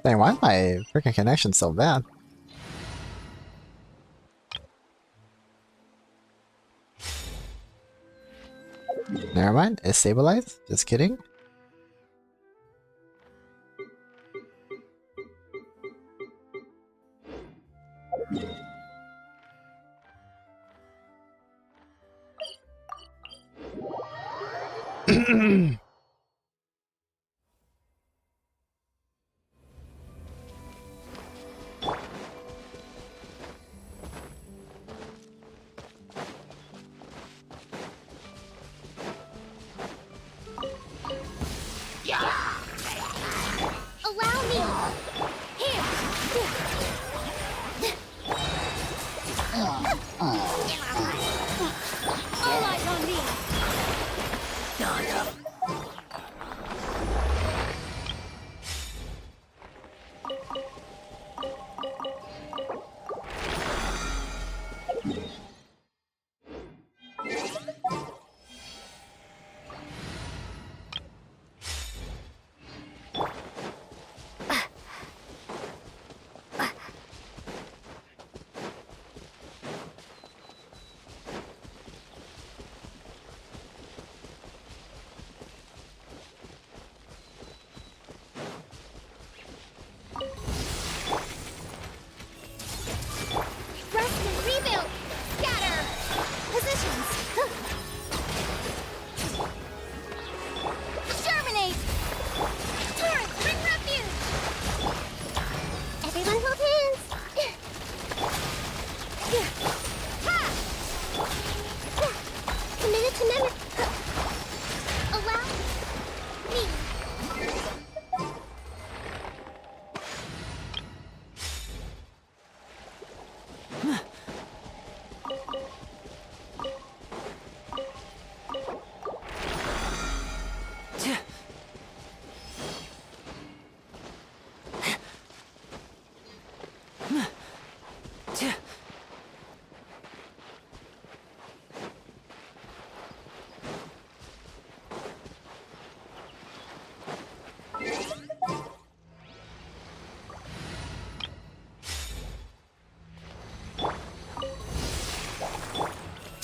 Dang, why is my freaking connection so bad? Never mind, it's stabilized. Just kidding. Allow me! Here! All eyes on me! Rest and rebuild! Scatter! Positions! Germinate! Turret, bring refuge! Everyone hold hands! Ha! Committed to memory. Allow me.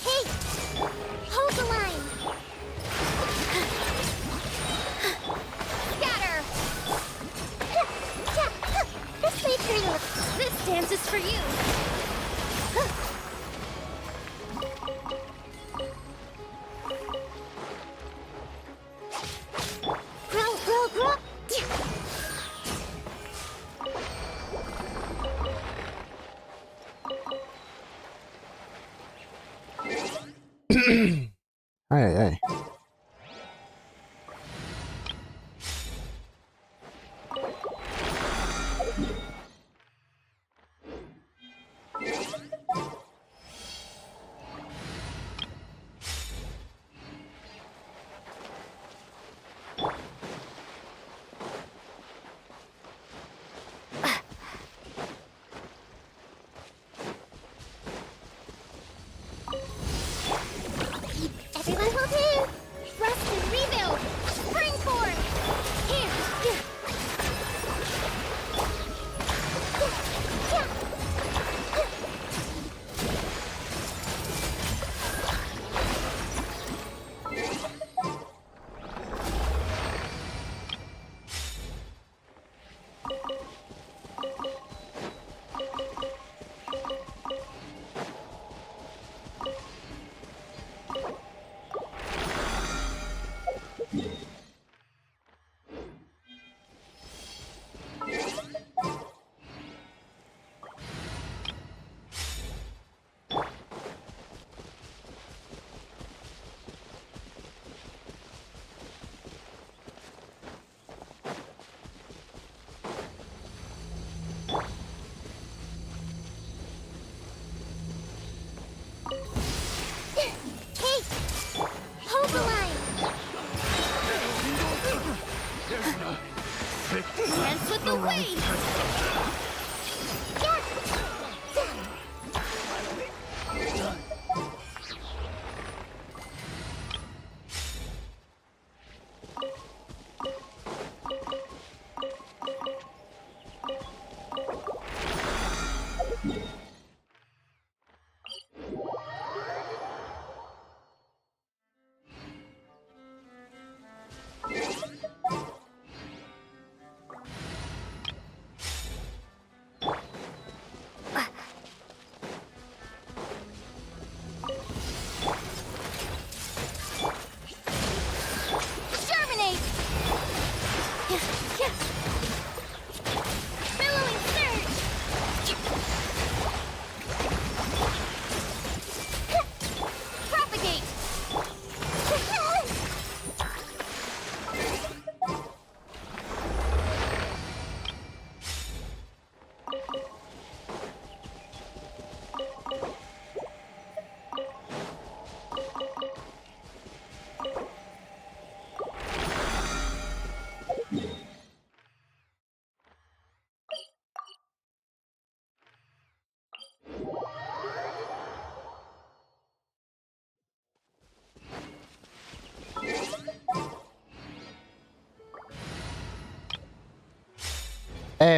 Hey! Hold the line! Scatter! This way for you! This dance is for you! Grow, grow, grow! Ay, ay, ay. Everyone hold hands!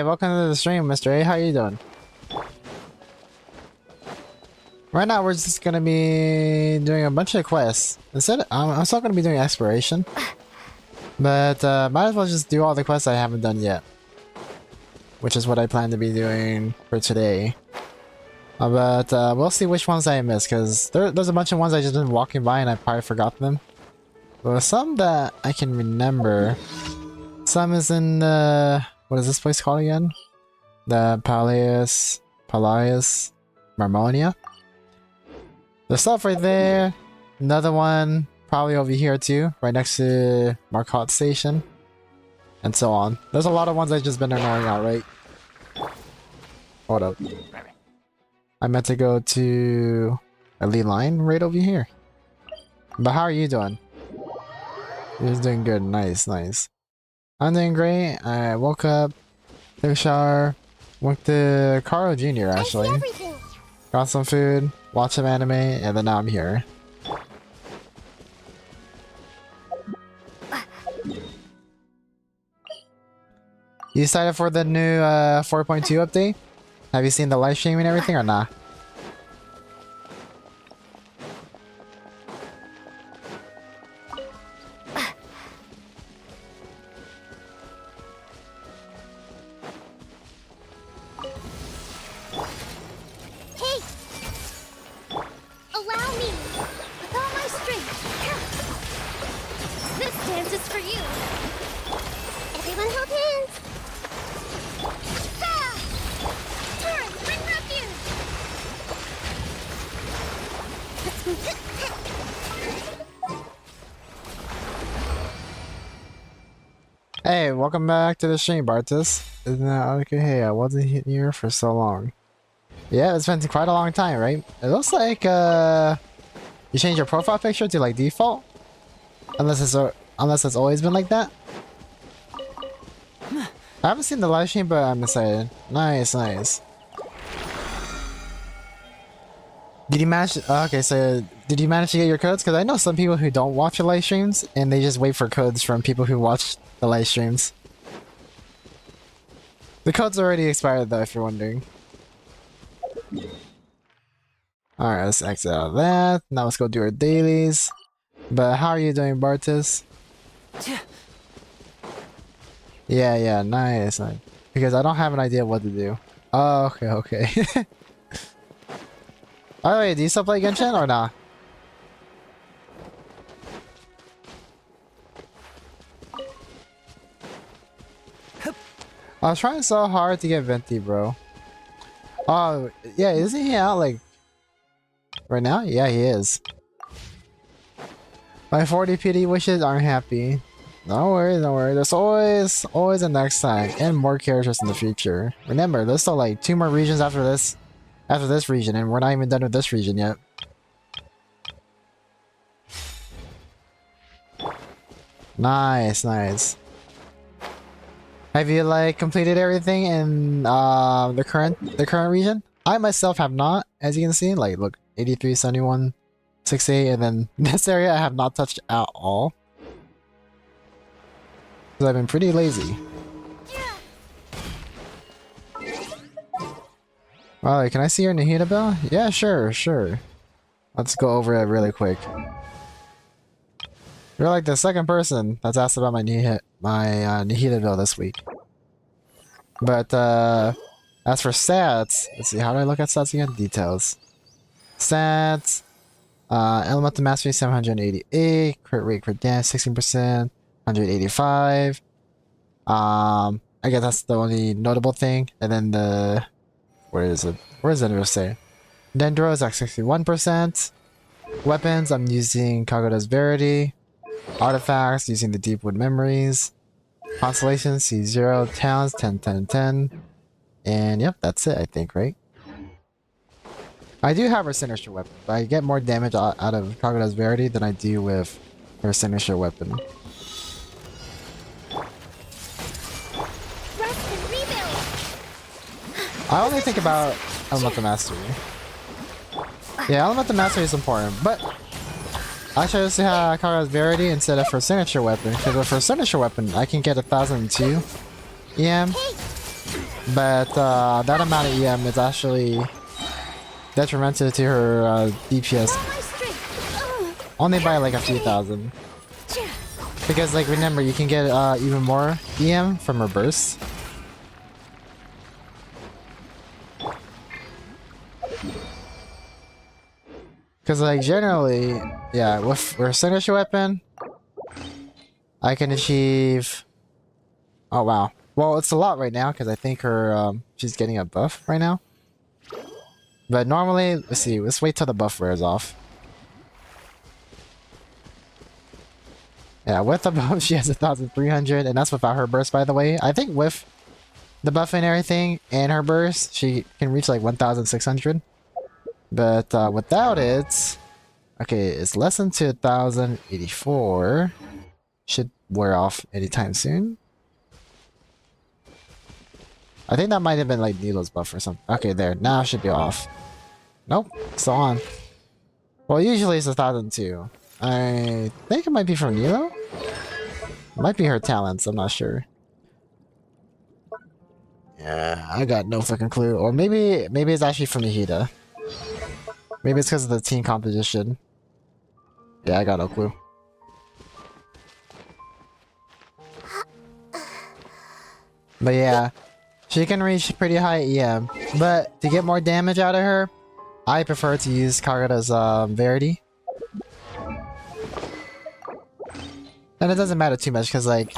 welcome to the stream, Mr. A. How you doing? Right now, we're just gonna be doing a bunch of quests. Instead, I'm still gonna be doing exploration, but might as well just do all the quests I haven't done yet, which is what I plan to be doing for today. But we'll see which ones I missed, because there's a bunch of ones I just been walking by and I probably forgot them. But some that I can remember. Some is in what is this place called again? The Palais Marmonia. There's stuff right there. Another one probably over here too, right next to Marcotte Station, and so on. There's a lot of ones I've just been ignoring outright. Hold up. I meant to go to a lead line right over here. But how are you doing? You're just doing good. Nice, nice. I'm doing great. I woke up, took a shower, went to Carl Jr. actually. Got some food, watched some anime, and then now I'm here. You excited for the new 4.2 update? Have you seen the live stream and everything or not? Hey! Allow me! With all my strength! This dance is for you! Everyone hold hands! Ah! Torrent, bring refuge! Hey, welcome back to the stream, Bartus. Isn't that okay? Hey, I wasn't here for so long. Yeah, it's been quite a long time, right? It looks like you changed your profile picture to like default, unless it's always been like that. I haven't seen the live stream, but I'm excited. Nice, nice. Did you manage? Okay, so did you manage to get your codes? Because I know some people who don't watch the live streams and they just wait for codes from people who watch the live streams. The code's already expired though, if you're wondering. Alright, let's exit out of that. Now let's go do our dailies. But how are you doing, Bartus? Yeah, nice, nice. Because I don't have an idea what to do. Oh, okay. Oh wait, do you still play Genshin or not? I was trying so hard to get Venti, bro. Oh, yeah, isn't he out like right now? Yeah, he is. My 40 PD wishes aren't happy. No worries, no worries. There's always a next time and more characters in the future. Remember, there's still like 2 more regions after this region, and we're not even done with this region yet. Nice, nice. Have you like completed everything in the current region? I myself have not, as you can see. Like, look, 83, 71, 68, and then this area I have not touched at all. Because I've been pretty lazy. Wow, can I see your Nahida Bell? Yeah, sure. Let's go over it really quick. You're like the second person that's asked about my Nahida Bell this week. But as for stats, let's see, how do I look at stats again? Details. Stats. Elemental Mastery 788, crit rate, crit damage 16%, 185. I guess that's the only notable thing. And then the where is it? Where does it say? Dendro is at 61%. Weapons, I'm using Kagoda's Verity. Artifacts, using the Deepwood Memories. Constellations, C0. Towns, 10, 10, 10. And yep, that's it, I think, right? I do have her signature weapon, but I get more damage out of Kagoda's Verity than I do with her signature weapon. I only think about Elemental Mastery. Yeah, Elemental Mastery is important, but I chose to have Kagoda's Verity instead of her signature weapon, because with her signature weapon, I can get 1002 EM. but that amount of EM is actually detrimental to her DPS My strength. only by like a few thousand. Because like remember, you can get even more EM from her bursts. Because like generally, yeah, with her signature weapon, I can achieve. Oh wow. Well, it's a lot right now because I think her she's getting a buff right now. But normally, let's see. Let's wait till the buff wears off. Yeah, with the buff she has 1,300, and that's without her burst, by the way. I think with the buff and everything and her burst, she can reach like 1,600. But without it, okay, it's less than 2,084. Should wear off anytime soon. I think that might have been like Nilo's buff or something. Okay, there. Now it should be off. Nope, still on. Well, usually it's 1,002. I think it might be from Nilo. Might be her talents. I'm not sure. Yeah, I got no fucking clue. Or maybe it's actually from Nihida. Maybe it's because of the team composition. Yeah, I got no clue. But yeah, she can reach pretty high EM. But to get more damage out of her, I prefer to use Kagura's Verity. And it doesn't matter too much because like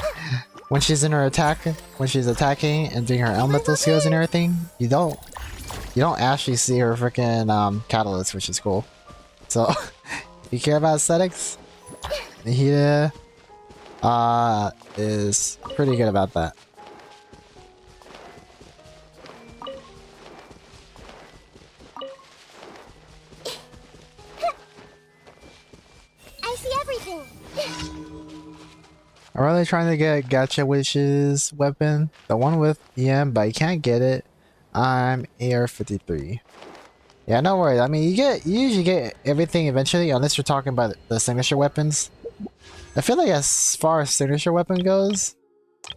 when she's in her attack, when she's attacking and doing her elemental skills and everything, you don't actually see her freaking catalyst, which is cool. So if you care about aesthetics, Nihida is pretty good about that. I see everything. I'm really trying to get Gacha Wish's weapon, the one with EM, but I can't get it. I'm AR-53. Yeah, no worries. I mean, you usually get everything eventually, unless you're talking about the signature weapons. I feel like as far as signature weapon goes,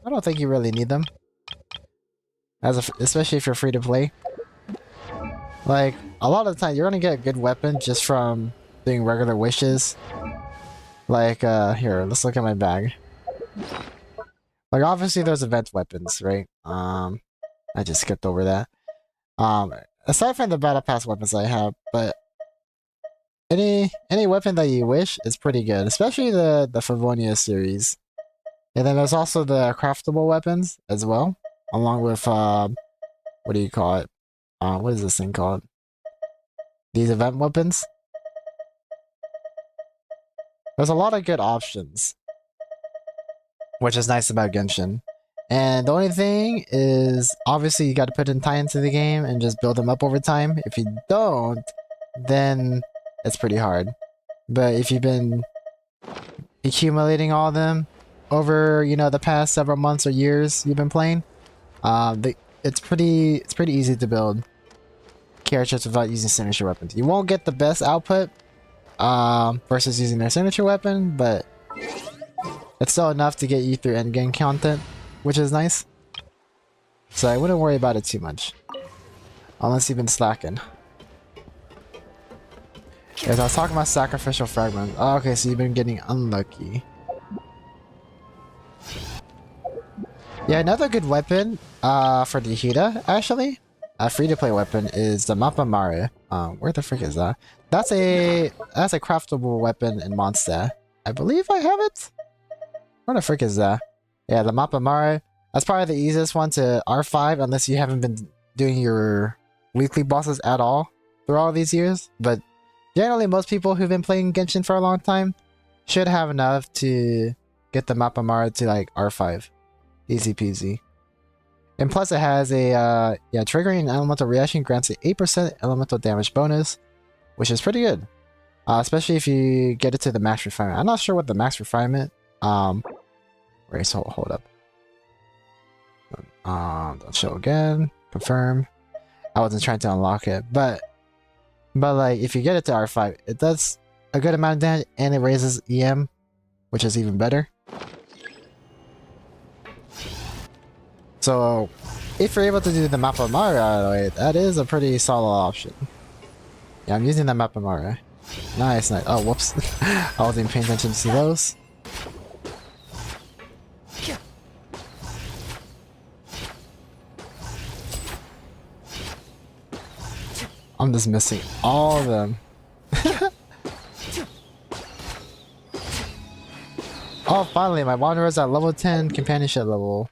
I don't think you really need them. Especially if you're free to play. Like, a lot of the time, you're gonna get a good weapon just from doing regular wishes. Like, here, let's look at my bag. Like, obviously there's event weapons, right? I just skipped over that. Aside from the battle pass weapons I have, but any weapon that you wish is pretty good, especially the Favonia series. And then there's also the craftable weapons as well, along with what do you call it? What is this thing called? These event weapons. There's a lot of good options, which is nice about Genshin. And the only thing is, obviously you got to put in time into the game and just build them up over time. If you don't, then it's pretty hard. But if you've been accumulating all of them over, you know, the past several months or years you've been playing, it's pretty easy to build characters without using signature weapons. You won't get the best output versus using their signature weapon, but it's still enough to get you through endgame content, which is nice. So I wouldn't worry about it too much. Unless you've been slacking. Yes, I was talking about sacrificial fragments. Oh, okay, so you've been getting unlucky. Yeah, another good weapon for Nihida, actually. A free-to-play weapon is the Mappamare. Where the frick is that? That's a craftable weapon in Mondstadt. I believe I have it? Where the frick is that? Yeah, the Mappamare. That's probably the easiest one to R5 unless you haven't been doing your weekly bosses at all through all these years. But generally, most people who've been playing Genshin for a long time should have enough to get the Mappamare to like R5. Easy peasy. And plus it has a, triggering an elemental reaction grants an 8% elemental damage bonus, which is pretty good. Especially if you get it to the max refinement. I'm not sure what the max refinement, wait, so hold up. Don't show again, confirm. I wasn't trying to unlock it, but like if you get it to R5, it does a good amount of damage and it raises EM, which is even better. So if you're able to do the Mappa Mara out of the way, that is a pretty solid option. Yeah, I'm using the Mappa Mara. Nice, nice. Oh, whoops. I wasn't even paying attention to those. I'm just missing all of them. Oh, finally, my Wanderer's at level 10 companionship level.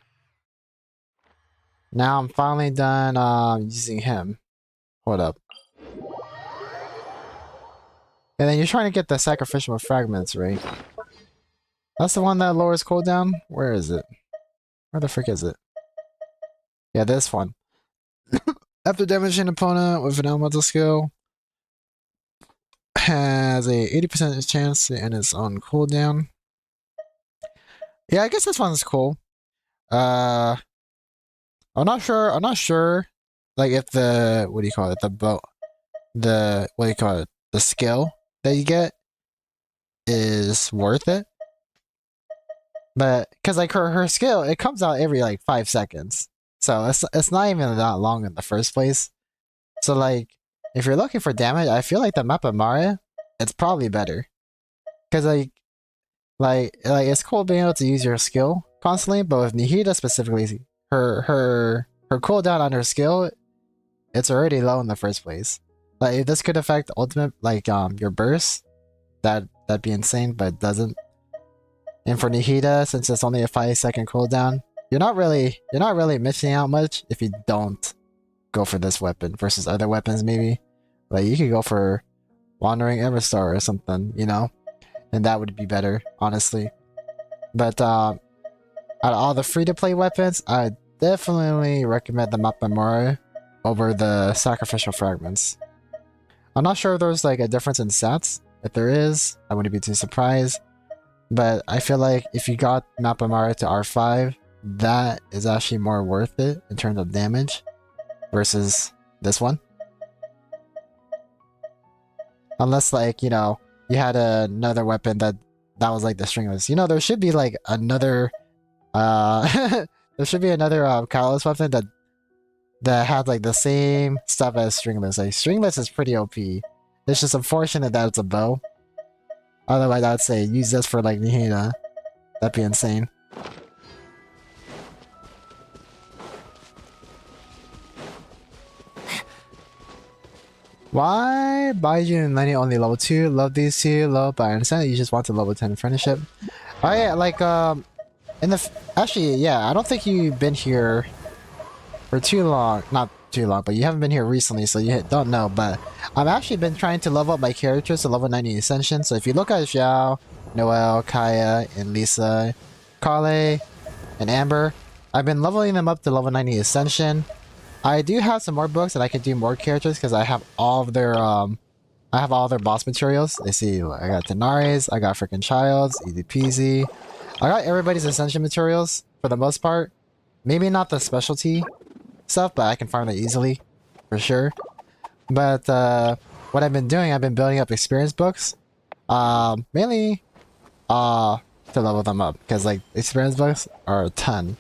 Now I'm finally done using him. Hold up. And then you're trying to get the sacrificial fragments, right? That's the one that lowers cooldown? Where is it? Where the frick is it? Yeah, this one. After damaging an opponent with an elemental skill, has a 80% chance to end its own cooldown. Yeah, I guess this one's cool. I'm not sure, like if the, what do you call it? The skill that you get is worth it. But, cause like her skill, it comes out every like 5 seconds. So it's not even that long in the first place. So like, if you're looking for damage, I feel like the Mappa Mara, it's probably better. Cause like it's cool being able to use your skill constantly, but with Nihida specifically, her cooldown on her skill, it's already low in the first place. Like if this could affect ultimate, like your burst, that'd be insane, but it doesn't. And for Nihida, since it's only a 5-second cooldown, you're not really missing out much if you don't go for this weapon versus other weapons maybe. Like you could go for Wandering Everstar or something, you know? And that would be better, honestly. But out of all the free-to-play weapons, I definitely recommend the Mappa Mara over the Sacrificial Fragments. I'm not sure if there's like a difference in stats. If there is, I wouldn't be too surprised. But I feel like if you got Mappa Mara to R5, that is actually more worth it in terms of damage versus this one. Unless like, you know, you had another weapon that was like the stringless. You know, there should be like another there should be another Catalyst weapon that had like the same stuff as stringless. Like stringless is pretty OP. It's just unfortunate that it's a bow. Otherwise I'd say use this for like Nihida. That'd be insane. Why Baiju and Lenny only level 2? Love these two, love, but I understand that you just want to level 10 friendship. Oh yeah, like actually, yeah, I don't think you've been here for too long. Not too long, but you haven't been here recently, so you don't know. But I've actually been trying to level up my characters to level 90 Ascension. So if you look at Xiao, Noelle, Kaya, and Lisa, Kale, and Amber, I've been leveling them up to level 90 Ascension. I do have some more books that I can do more characters because I have all of their boss materials. I see, I got Denaris, I got freaking Childs, easy peasy. I got everybody's Ascension materials for the most part. Maybe not the specialty stuff, but I can farm that easily, for sure. But what I've been doing, I've been building up experience books, mainly to level them up because like experience books are a ton.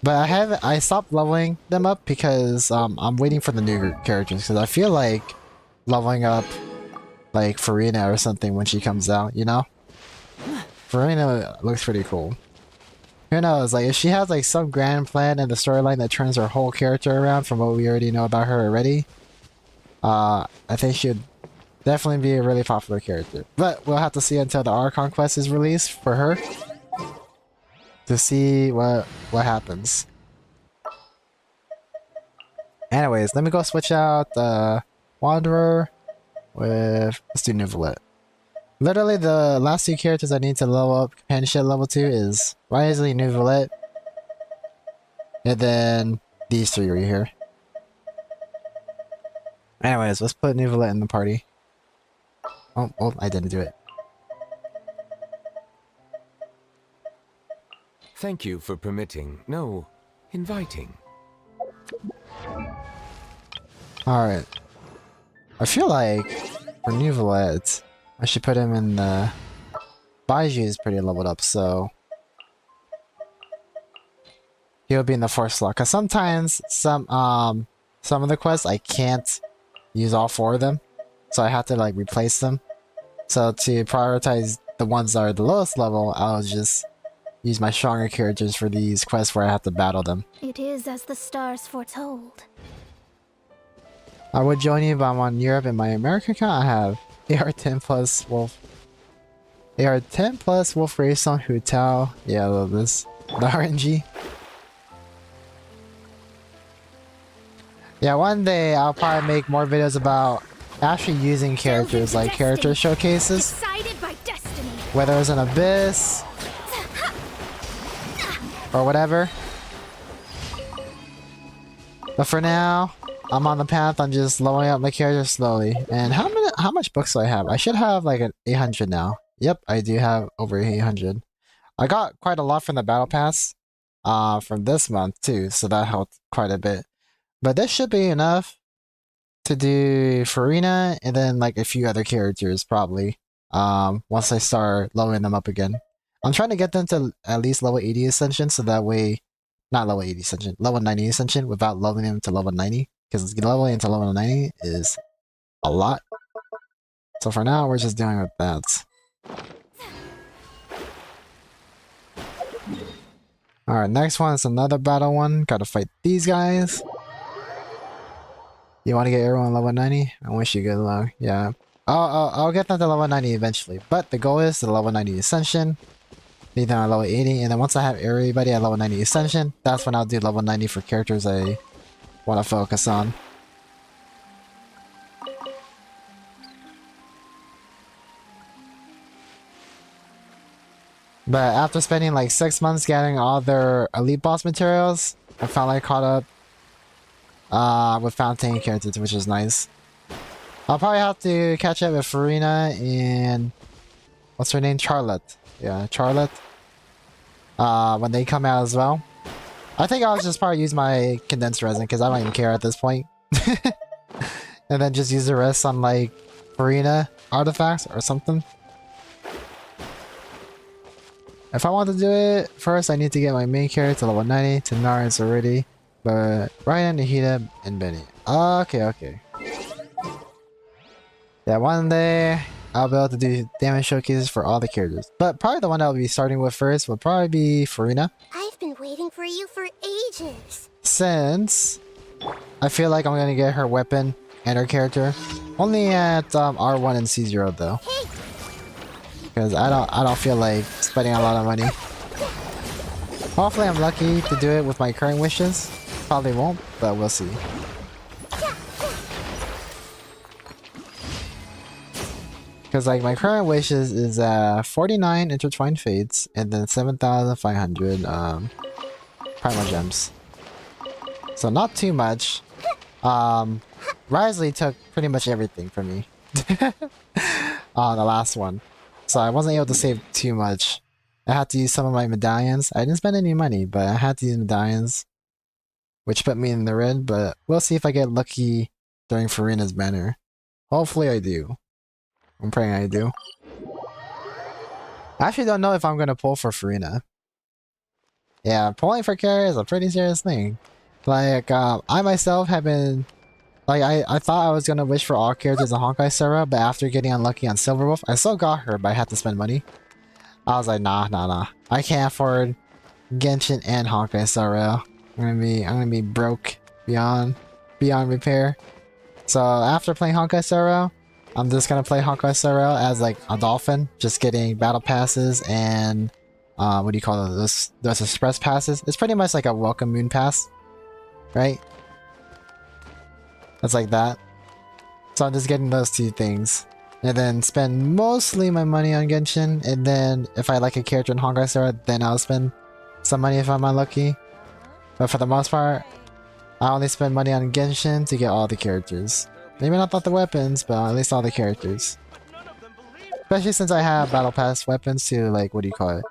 But I stopped leveling them up because I'm waiting for the new characters because I feel like leveling up like Farina or something when she comes out, you know? Farina looks pretty cool. Who knows, like if she has like some grand plan in the storyline that turns her whole character around from what we already know about her already, I think she would definitely be a really popular character. But we'll have to see until the Archon quest is released for her to see what happens. Anyways, let me go switch out the Wanderer with, let's do Nuvolet. Literally the last two characters I need to level up companionship level 2 is Wisely, Nuvolet, and then these three right here. Anyways, let's put Nuvolet in the party. Oh, I didn't do it. Thank you for permitting, no, inviting. Alright. I feel like for Nuvolet, I should put him in the... Baiju is pretty leveled up, so... he'll be in the 4th slot. Cause sometimes some of the quests I can't use all 4 of them, so I have to like replace them. So to prioritize the ones that are the lowest level, I'll just use my stronger characters for these quests where I have to battle them. It is as the stars foretold. I would join you, but I'm on Europe. In my American account, I have AR10 plus Wolf. AR10 plus Wolf Race on Hotel. Yeah, I love this. The RNG. Yeah, one day I'll probably make more videos about actually using characters, like character showcases. Decided by destiny. Whether it's an Abyss or whatever. But for now, I'm on the path. I'm just leveling up my character slowly. And how much books do I have? I should have like an 800 now. Yep, I do have over 800. I got quite a lot from the battle pass from this month too, so that helped quite a bit. But this should be enough to do Farina and then like a few other characters probably. Once I start leveling them up again. I'm trying to get them to at least level 80 Ascension, so that way, not level 80 Ascension, level 90 Ascension without leveling them to level 90. Because leveling to level 90 is a lot. So for now, we're just dealing with that. Alright, next one is another battle one. Gotta fight these guys. You want to get everyone level 90? I wish you good luck. Yeah. I'll get them to level 90 eventually. But the goal is to level 90 Ascension. Need them at level 80. And then once I have everybody at level 90 Ascension, that's when I'll do level 90 for characters I want to focus on. But after spending like 6 months getting all their elite boss materials, I finally caught up with Fountain characters, which is nice. I'll probably have to catch up with Farina and what's her name? Charlotte. Yeah, Charlotte. When they come out as well. I think I'll just probably use my condensed resin because I don't even care at this point. And then just use the rest on like Farina artifacts or something. If I want to do it, first I need to get my main character to level 90. Tanara is already. But Ryan, Nahida, and Benny. Okay. Yeah, one day I'll be able to do damage showcases for all the characters. But probably the one I'll be starting with first will probably be Farina. I've been waiting for you for ages. Since I feel like I'm gonna get her weapon and her character only at R1 and C0 though. Hey. Because I don't feel like spending a lot of money. Hopefully I'm lucky to do it with my current wishes. Probably won't, but we'll see. Because like my current wishes is 49 intertwined fates and then 7,500 primal gems. So not too much. Risley took pretty much everything from me on the last one. So I wasn't able to save too much. I had to use some of my medallions. I didn't spend any money, but I had to use medallions, which put me in the red, but we'll see if I get lucky during Farina's banner. Hopefully I do. I'm praying I do. I actually don't know if I'm gonna pull for Farina. Yeah, pulling for Carrie is a pretty serious thing. Like, I myself have been... Like, I thought I was gonna wish for all characters in Honkai Sora, but after getting unlucky on Silverwolf, I still got her, but I had to spend money. I was like, nah. I can't afford Genshin and Honkai Sora. I'm gonna be broke beyond repair. So after playing Honkai Sora, I'm just gonna play Honkai Sora as like a dolphin, just getting battle passes and what do you call those express passes? It's pretty much like a welcome moon pass, right? It's like that. So I'm just getting those two things. And then spend mostly my money on Genshin. And then if I like a character in Honkai Sora, then I'll spend some money if I'm unlucky. But for the most part, I only spend money on Genshin to get all the characters. Maybe not the weapons, but at least all the characters. Especially since I have Battle Pass weapons to, like, what do you call it?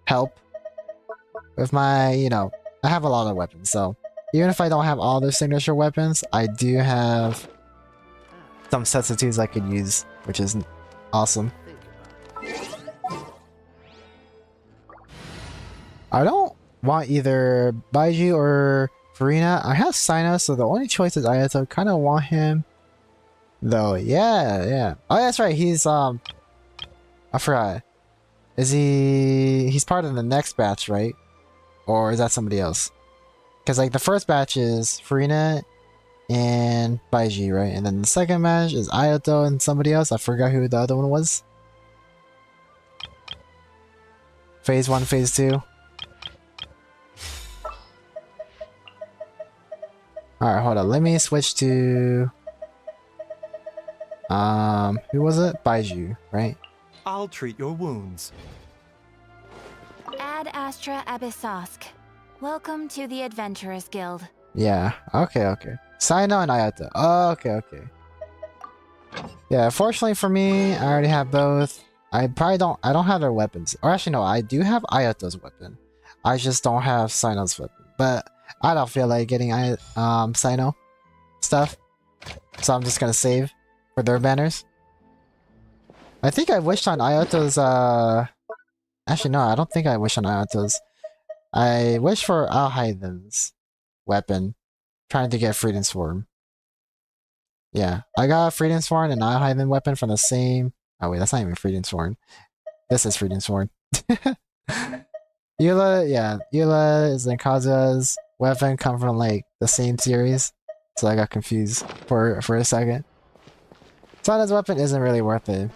Help. With my, you know, I have a lot of weapons, so... Even if I don't have all their signature weapons, I do have some substitutes I could use, which is awesome. I don't want either Baiju or Farina. I have Sino, so the only choice is Ayato. Kind of want him, though. Yeah. Oh, that's right. He's I forgot. Is he? He's part of the next batch, right? Or is that somebody else? Because like the first batch is Farina and Baiji, right? And then the second match is Ayato and somebody else. I forgot who the other one was. Phase 1, Phase 2. Alright, hold on. Let me switch to... who was it? Baiju, right? I'll treat your wounds. Ad Astra Abyssosk. Welcome to the Adventurers Guild. Yeah, okay. Sino and Ayato. Okay. Yeah, fortunately for me, I already have both. I don't have their weapons. Or actually no, I do have Ayato's weapon. I just don't have Sino's weapon. But I don't feel like getting Sino stuff. So I'm just gonna save for their banners. I think I wished on Ayato's actually no, I don't think I wish on Ayato's. I wish for Alhaiden's weapon. Trying to get Freedom Sworn. Yeah, I got Freedom Sworn and Alhaiden weapon from the same... Oh wait, that's not even Freedom Sworn. This is Freedom Sworn. Eula is and Kazuha's weapon come from like the same series. So I got confused for a second. Sana's weapon isn't really worth it.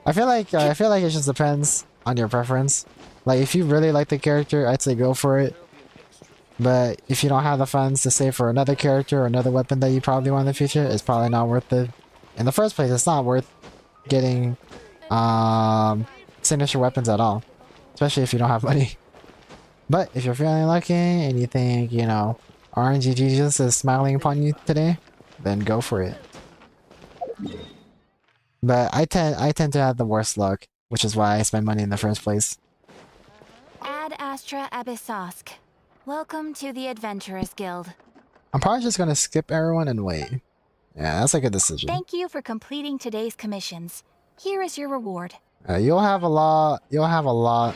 I feel like it just depends on your preference. Like if you really like the character, I'd say go for it. But if you don't have the funds to save for another character or another weapon that you probably want in the future, it's probably not worth it. In the first place, it's not worth getting signature weapons at all. Especially if you don't have money. But if you're feeling lucky and you think, you know, RNG Jesus is smiling upon you today, then go for it. But I tend to have the worst luck, which is why I spend money in the first place. Ad Astra Abyssosk. Welcome to the Adventurers Guild. I'm probably just gonna skip everyone and wait. Yeah, that's a good decision. Thank you for completing today's commissions. Here is your reward. You'll have a lot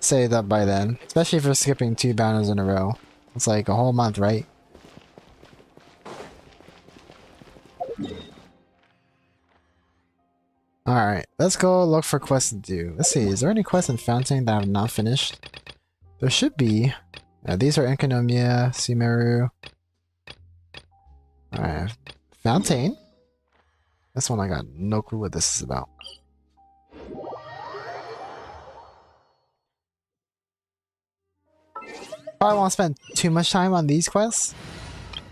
saved up by then. Especially if you're skipping 2 banners in a row. It's like a whole month, right? Alright, let's go look for quests to do. Let's see, is there any quests in Fountain that I have not finished? There should be. These are Enkanomiya, Sumeru. Alright. Fountain? This one I got no clue what this is about. Probably won't spend too much time on these quests,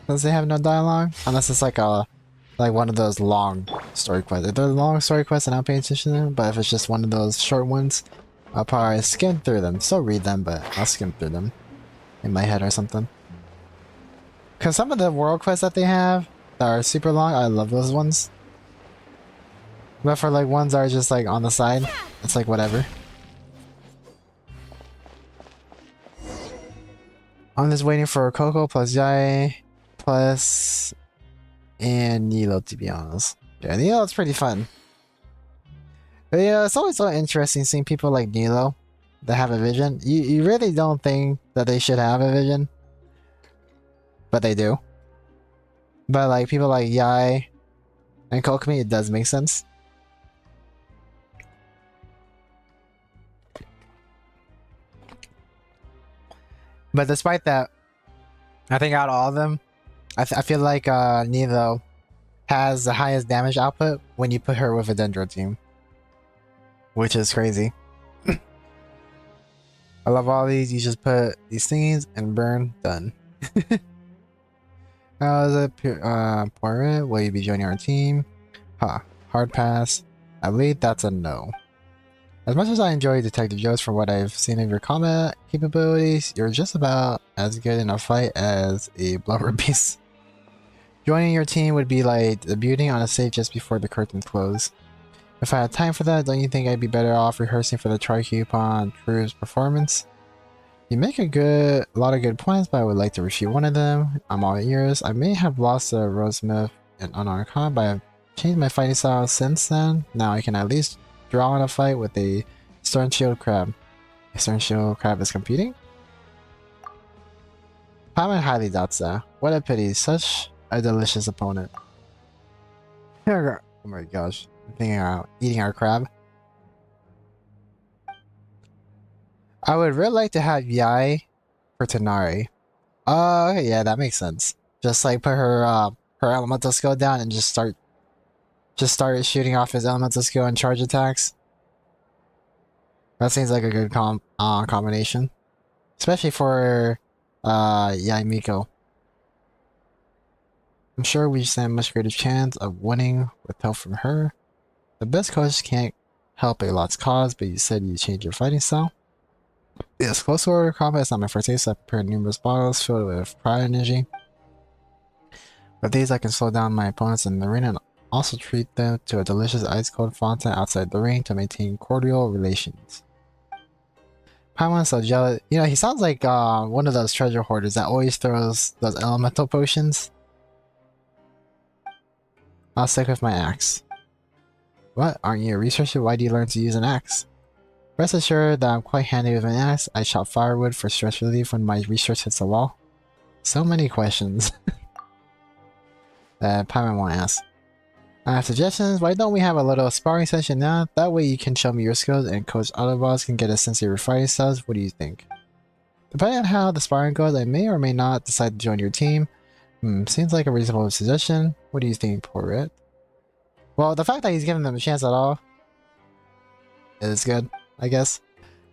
since they have no dialogue. Unless it's like one of those long story quests. If they're long story quests, and I'll pay attention to them. But if it's just one of those short ones, I'll probably skim through them. Still read them, but I'll skim through them in my head or something. Because some of the world quests that they have that are super long, I love those ones. But for like ones that are just like on the side, it's like whatever. I'm just waiting for Coco plus Jai plus and Nilo, to be honest. Yeah, Nilo's pretty fun. But yeah, it's always so interesting seeing people like Nilo that have a vision. You really don't think that they should have a vision, but they do. But like people like Yai and Kokomi, it does make sense. But despite that, I think out of all of them, I feel like Nilo has the highest damage output when you put her with a Dendro team. Which is crazy. I love all these. You just put these things and burn. Done. How's it? Poirot, will you be joining our team? Huh. Hard pass. I believe that's a no. As much as I enjoy Detective Joes from what I've seen of your combat capabilities, you're just about as good in a fight as a blubber beast. Joining your team would be like debuting on a stage just before the curtains close. If I had time for that, don't you think I'd be better off rehearsing for the Tri-Coupon Crew's performance? You make a lot of good points, but I would like to refute one of them. I'm all ears. I may have lost to Rosemith and Unarmed Khan, but I've changed my fighting style since then. Now I can at least draw in a fight with a Stern Shield Crab. Eastern Shield Crab is competing? Paimon highly doubts that. What a pity, such a delicious opponent. Oh my gosh, I'm thinking about eating our crab. I would really like to have Yai for Tanari. Oh, okay, yeah, that makes sense. Just like put her her elemental skill down and just start shooting off his elemental skill and charge attacks. That seems like a good combination, especially for Yai Miko. I'm sure we stand a much greater chance of winning with help from her. The best coach can't help a lot's cause, but you said you changed your fighting style. Yes, close order combat is not my first taste. I've prepared numerous bottles filled with prior energy. With these, I can slow down my opponents in the arena and also treat them to a delicious ice-cold fountain outside the ring to maintain cordial relations. Paimon's so jealous. You know, he sounds like one of those treasure hoarders that always throws those elemental potions. I'll stick with my axe. What? Aren't you a researcher? Why do you learn to use an axe? Rest assured that I'm quite handy with an axe. I chop firewood for stress relief when my research hits the wall. So many questions. Paimon won't ask. I have suggestions. Why don't we have a little sparring session now? That way you can show me your skills and Coach Arukubox can get a sense of your fighting styles. What do you think? Depending on how the sparring goes, I may or may not decide to join your team. Seems like a reasonable suggestion. What do you think, Porret? Well, the fact that he's giving them a chance at all is good, I guess.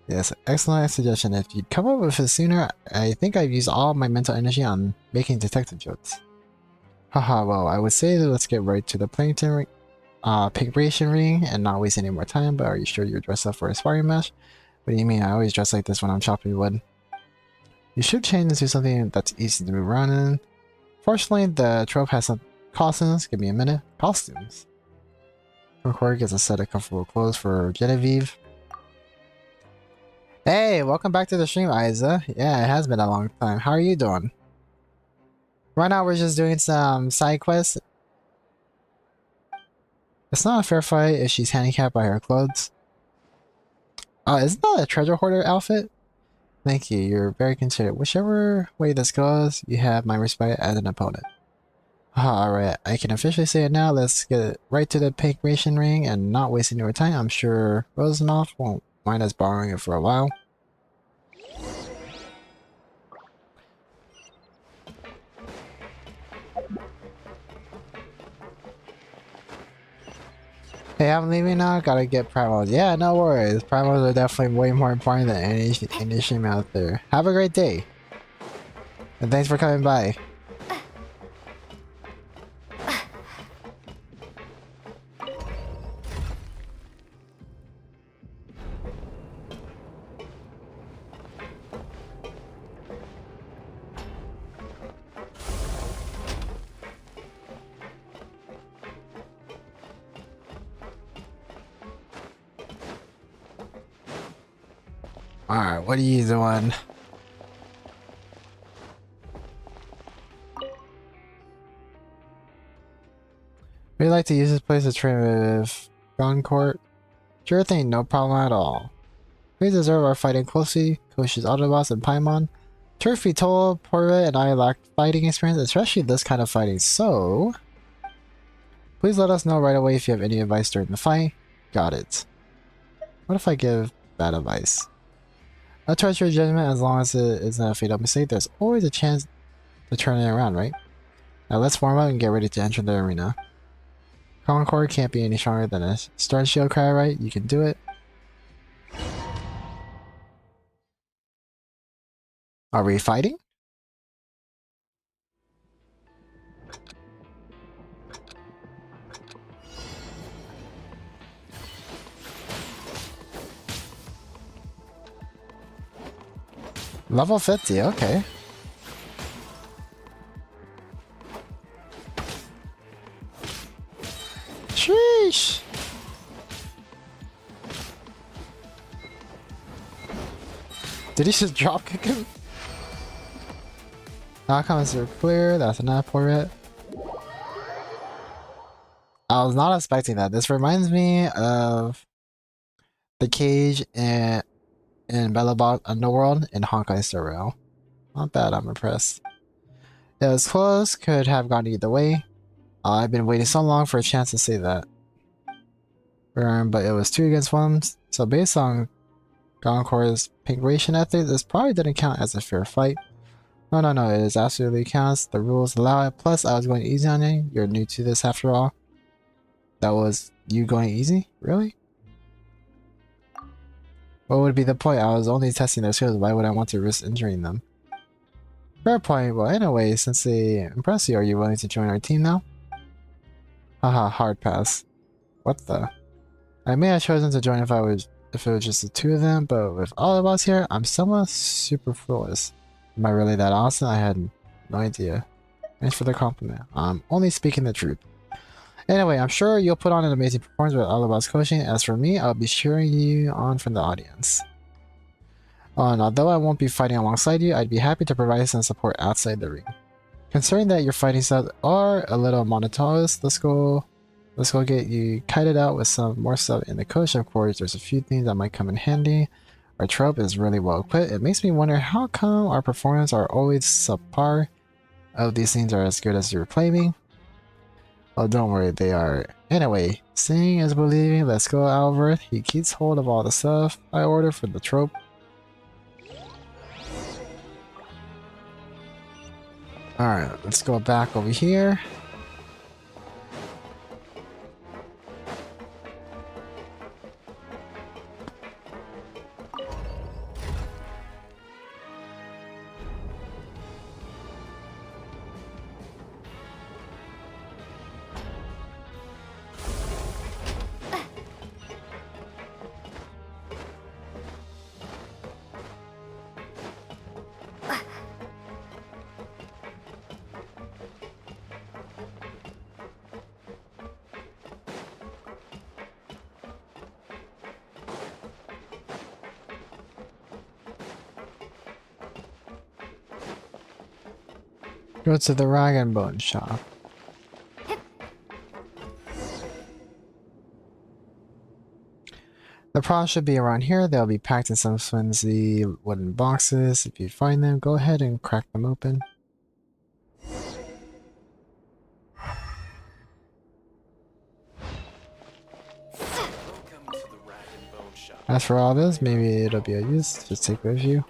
Yes, excellent suggestion. If you'd come up with it sooner, I think I've used all my mental energy on making detective jokes. Haha, well, I would say that let's get right to the pigration ring and not waste any more time, but are you sure you're dressed up for a sparring match? What do you mean? I always dress like this when I'm chopping wood. You should change into something that's easy to move around in. Fortunately, the trope has some costumes. Give me a minute. Costumes. Corey gets a set of comfortable clothes for Genevieve. Hey, welcome back to the stream, Isa. Yeah, it has been a long time. How are you doing? Right now, we're just doing some side quests. It's not a fair fight if she's handicapped by her clothes. Isn't that a treasure hoarder outfit? Thank you, you're very considerate. Whichever way this goes, you have my respect as an opponent. Alright, I can officially say it now. Let's get right to the pigration ring and not waste any more time. I'm sure Rosenhoff won't mind us borrowing it for a while. Hey, I'm leaving now. Gotta get primals. Yeah, no worries. Primals are definitely way more important than any stream out there. Have a great day. And thanks for coming by. Alright, what are you doing? We'd like to use this place to train with Goncourt. Sure thing, no problem at all. We deserve our fighting closely, coaches Autobots and Paimon. Truth be told, Porvet and I lack fighting experience, especially this kind of fighting, so... Please let us know right away if you have any advice during the fight. Got it. What if I give bad advice? I trust your judgment as long as it isn't a fatal mistake. There's always a chance to turn it around, right? Now let's warm up and get ready to enter the arena. Concord can't be any stronger than a Stern Shield Crab, right? You can do it. Are we fighting? Level 50, okay. Sheesh! Did he just drop kick him? Outcomes are clear, that's enough for it. I was not expecting that. This reminds me of the cage in in Bellabot Underworld in Honkai Star Rail. Not bad, I'm impressed. It was close, could have gone either way. I've been waiting so long for a chance to say that. But it was 2 against 1, so based on Goncourt's pink ration ethic, this probably didn't count as a fair fight. No, it is absolutely counts. The rules allow it. Plus, I was going easy on you. You're new to this after all. That was you going easy? Really? What would be the point? I was only testing their skills. Why would I want to risk injuring them? Fair point. Well, anyway, since they impress you, are you willing to join our team now? Haha, hard pass. What the? I may have chosen to join if it was just the 2 of them, but with all of us here, I'm somewhat superfluous. Am I really that awesome? I had no idea. Thanks for the compliment. I'm only speaking the truth. Anyway, I'm sure you'll put on an amazing performance with all of us coaching. As for me, I'll be cheering you on from the audience. And although I won't be fighting alongside you, I'd be happy to provide some support outside the ring. Considering that your fighting styles are a little monotonous, let's go get you kited out with some more stuff in the coach. Of course, there's a few things that might come in handy. Our trope is really well equipped. It makes me wonder how come our performance are always subpar. Oh, these things are as good as you're claiming. Oh, don't worry, they are. Anyway, seeing is believing. Let's go, Albert. He keeps hold of all the stuff I ordered for the trope. Alright, let's go back over here. Go to the rag and bone shop. The products should be around here. They'll be packed in some flimsy wooden boxes. If you find them, go ahead and crack them open. As for all this, maybe it'll be a use. Just take with you.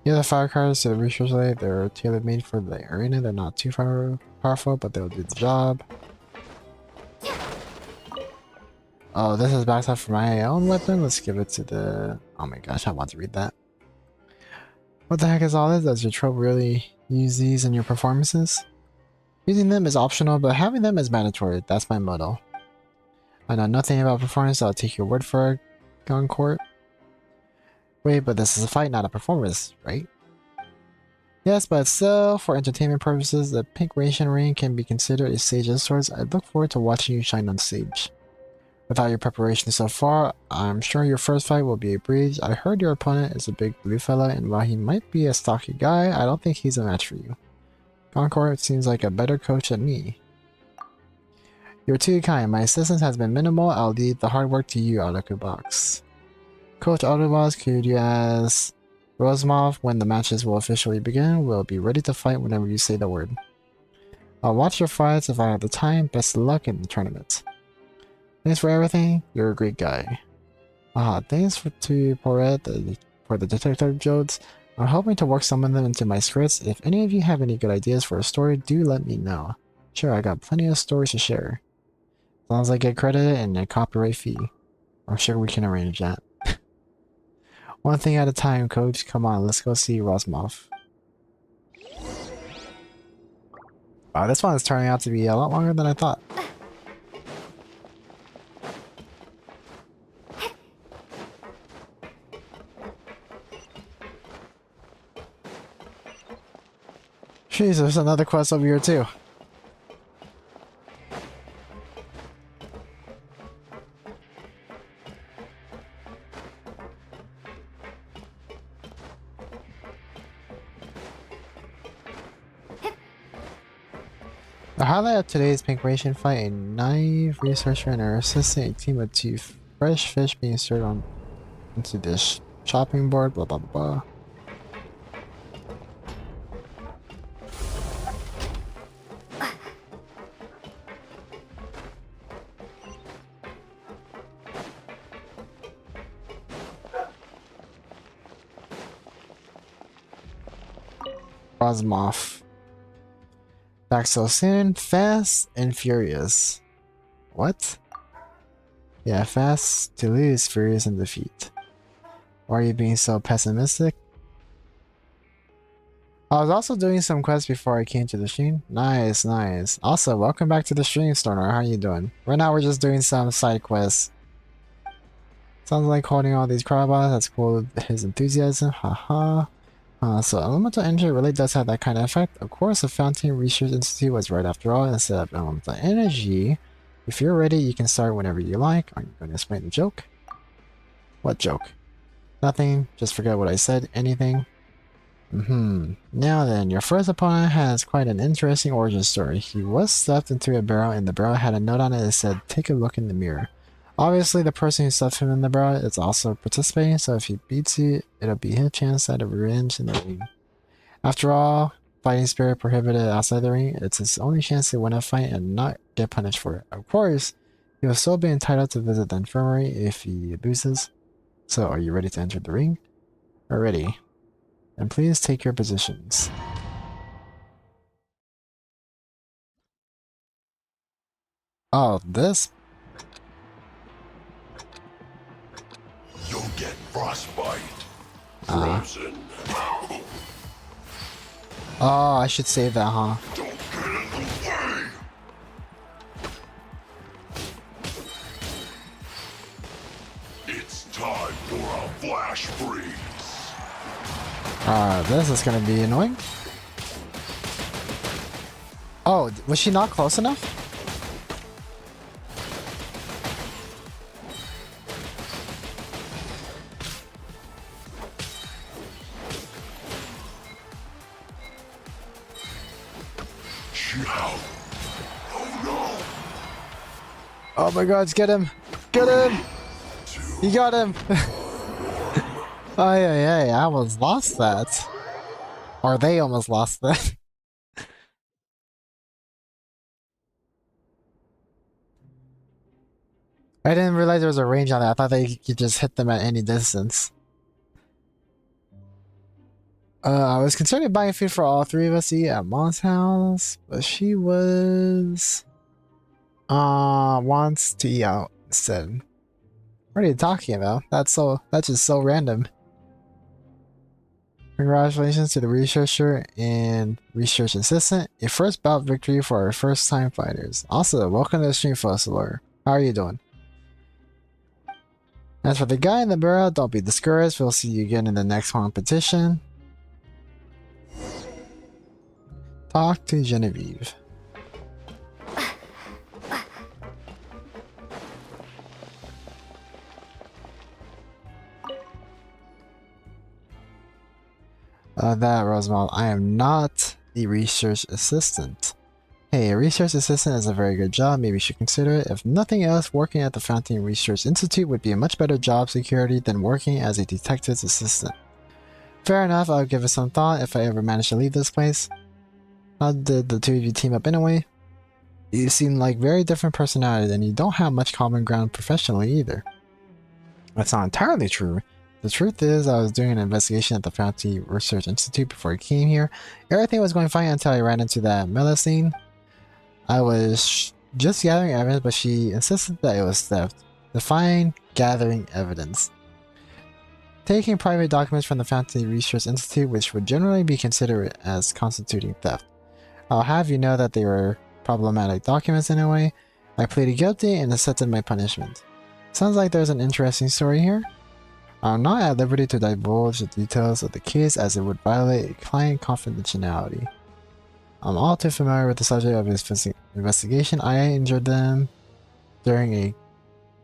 Yeah, the firecrackers to the research lake, they're tailor-made for the arena. They're not too powerful, but they'll do the job. Oh, this is backside for my own weapon. Let's give it to the... Oh my gosh, I want to read that. What the heck is all this? Does your trope really use these in your performances? Using them is optional, but having them is mandatory. That's my motto. I know nothing about performance, so I'll take your word for it, Goncourt. Wait, but this is a fight, not a performance, right? Yes, but still, for entertainment purposes, the pink ration ring can be considered a stage of sorts. I look forward to watching you shine on stage. Without your preparation so far, I'm sure your first fight will be a breeze. I heard your opponent is a big blue fella, and while he might be a stocky guy, I don't think he's a match for you. Goncourt seems like a better coach than me. You're too kind. My assistance has been minimal. I'll leave the hard work to you, Arukubox. Coach Arukubox, could you ask Rosemov when the matches will officially begin? We'll be ready to fight whenever you say the word. I'll watch your fights if I have the time. Best of luck in the tournament. Thanks for everything. You're a great guy. Thanks to Porret for the detective jokes. I'm hoping to work some of them into my scripts. If any of you have any good ideas for a story, do let me know. Sure, I got plenty of stories to share. As long as I get credited and a copyright fee. I'm sure we can arrange that. One thing at a time, coach. Come on, let's go see Rosmov. Wow, this one is turning out to be a lot longer than I thought. Jeez, there's another quest over here too. The highlight of today's Pinkwation fight: a naive researcher and her assistant, a team of 2 fresh fish being served on into this chopping board. Blah blah blah. Rosmoff. Back so soon, fast and furious. What? Yeah, fast to lose, furious in defeat. Why are you being so pessimistic? I was also doing some quests before I came to the stream. Nice, nice. Also, welcome back to the stream, Stormer. How are you doing? Right now we're just doing some side quests. Sounds like holding all these cryobots. That's cool. His enthusiasm. Haha. So elemental energy really does have that kind of effect. Of course, the Fountain Research Institute was right after all. Instead of elemental energy, if you're ready, you can start whenever you like. Are you going to explain the joke? What joke? Nothing. Just forget what I said. Anything? Now then, your first opponent has quite an interesting origin story. He was stuffed into a barrel, and the barrel had a note on it that said, "Take a look in the mirror." Obviously, the person who stuffed him in the barrel is also participating, so if he beats you, it'll be his chance at a revenge in the ring. After all, fighting spirit prohibited outside the ring, it's his only chance to win a fight and not get punished for it. Of course, he will still be entitled to visit the infirmary if he abuses. So, are you ready to enter the ring? We're ready. And please take your positions. Oh, this? You'll get frostbite. Frozen. Oh, I should save that, huh? Don't get in the way. It's time for a flash freeze. This is gonna be annoying. Oh, was she not close enough? Oh my god, get him! Get him! You got him! Oh yeah, I almost lost that. Or they almost lost that. I didn't realize there was a range on that. I thought that you could just hit them at any distance. I was considering buying food for all 3 of us to eat at Mom's house, but she was... wants to eat out instead. What are you talking about? That's just so random. Congratulations to the researcher and research assistant. A first bout victory for our first time fighters. Also, welcome to the stream, Fuzzler. How are you doing? As for the guy in the barrel, don't be discouraged. We'll see you again in the next competition. Talk to Genevieve. That, Rosemont, I am not the research assistant. Hey, a research assistant is a very good job. Maybe you should consider it. If nothing else, working at the Fountain Research Institute would be a much better job security than working as a detective's assistant. Fair enough, I'll give it some thought if I ever manage to leave this place. How did the 2 of you team up anyway? You seem like very different personalities and you don't have much common ground professionally either. That's not entirely true. The truth is, I was doing an investigation at the Fountain Research Institute before I came here. Everything was going fine until I ran into that Melusine. I was just gathering evidence, but she insisted that it was theft. Define gathering evidence. Taking private documents from the Fountain Research Institute, which would generally be considered as constituting theft. I'll have you know that they were problematic documents in a way. I pleaded guilty and accepted my punishment. Sounds like there's an interesting story here. I'm not at liberty to divulge the details of the case as it would violate client confidentiality. I'm all too familiar with the subject of his investigation. I injured them during a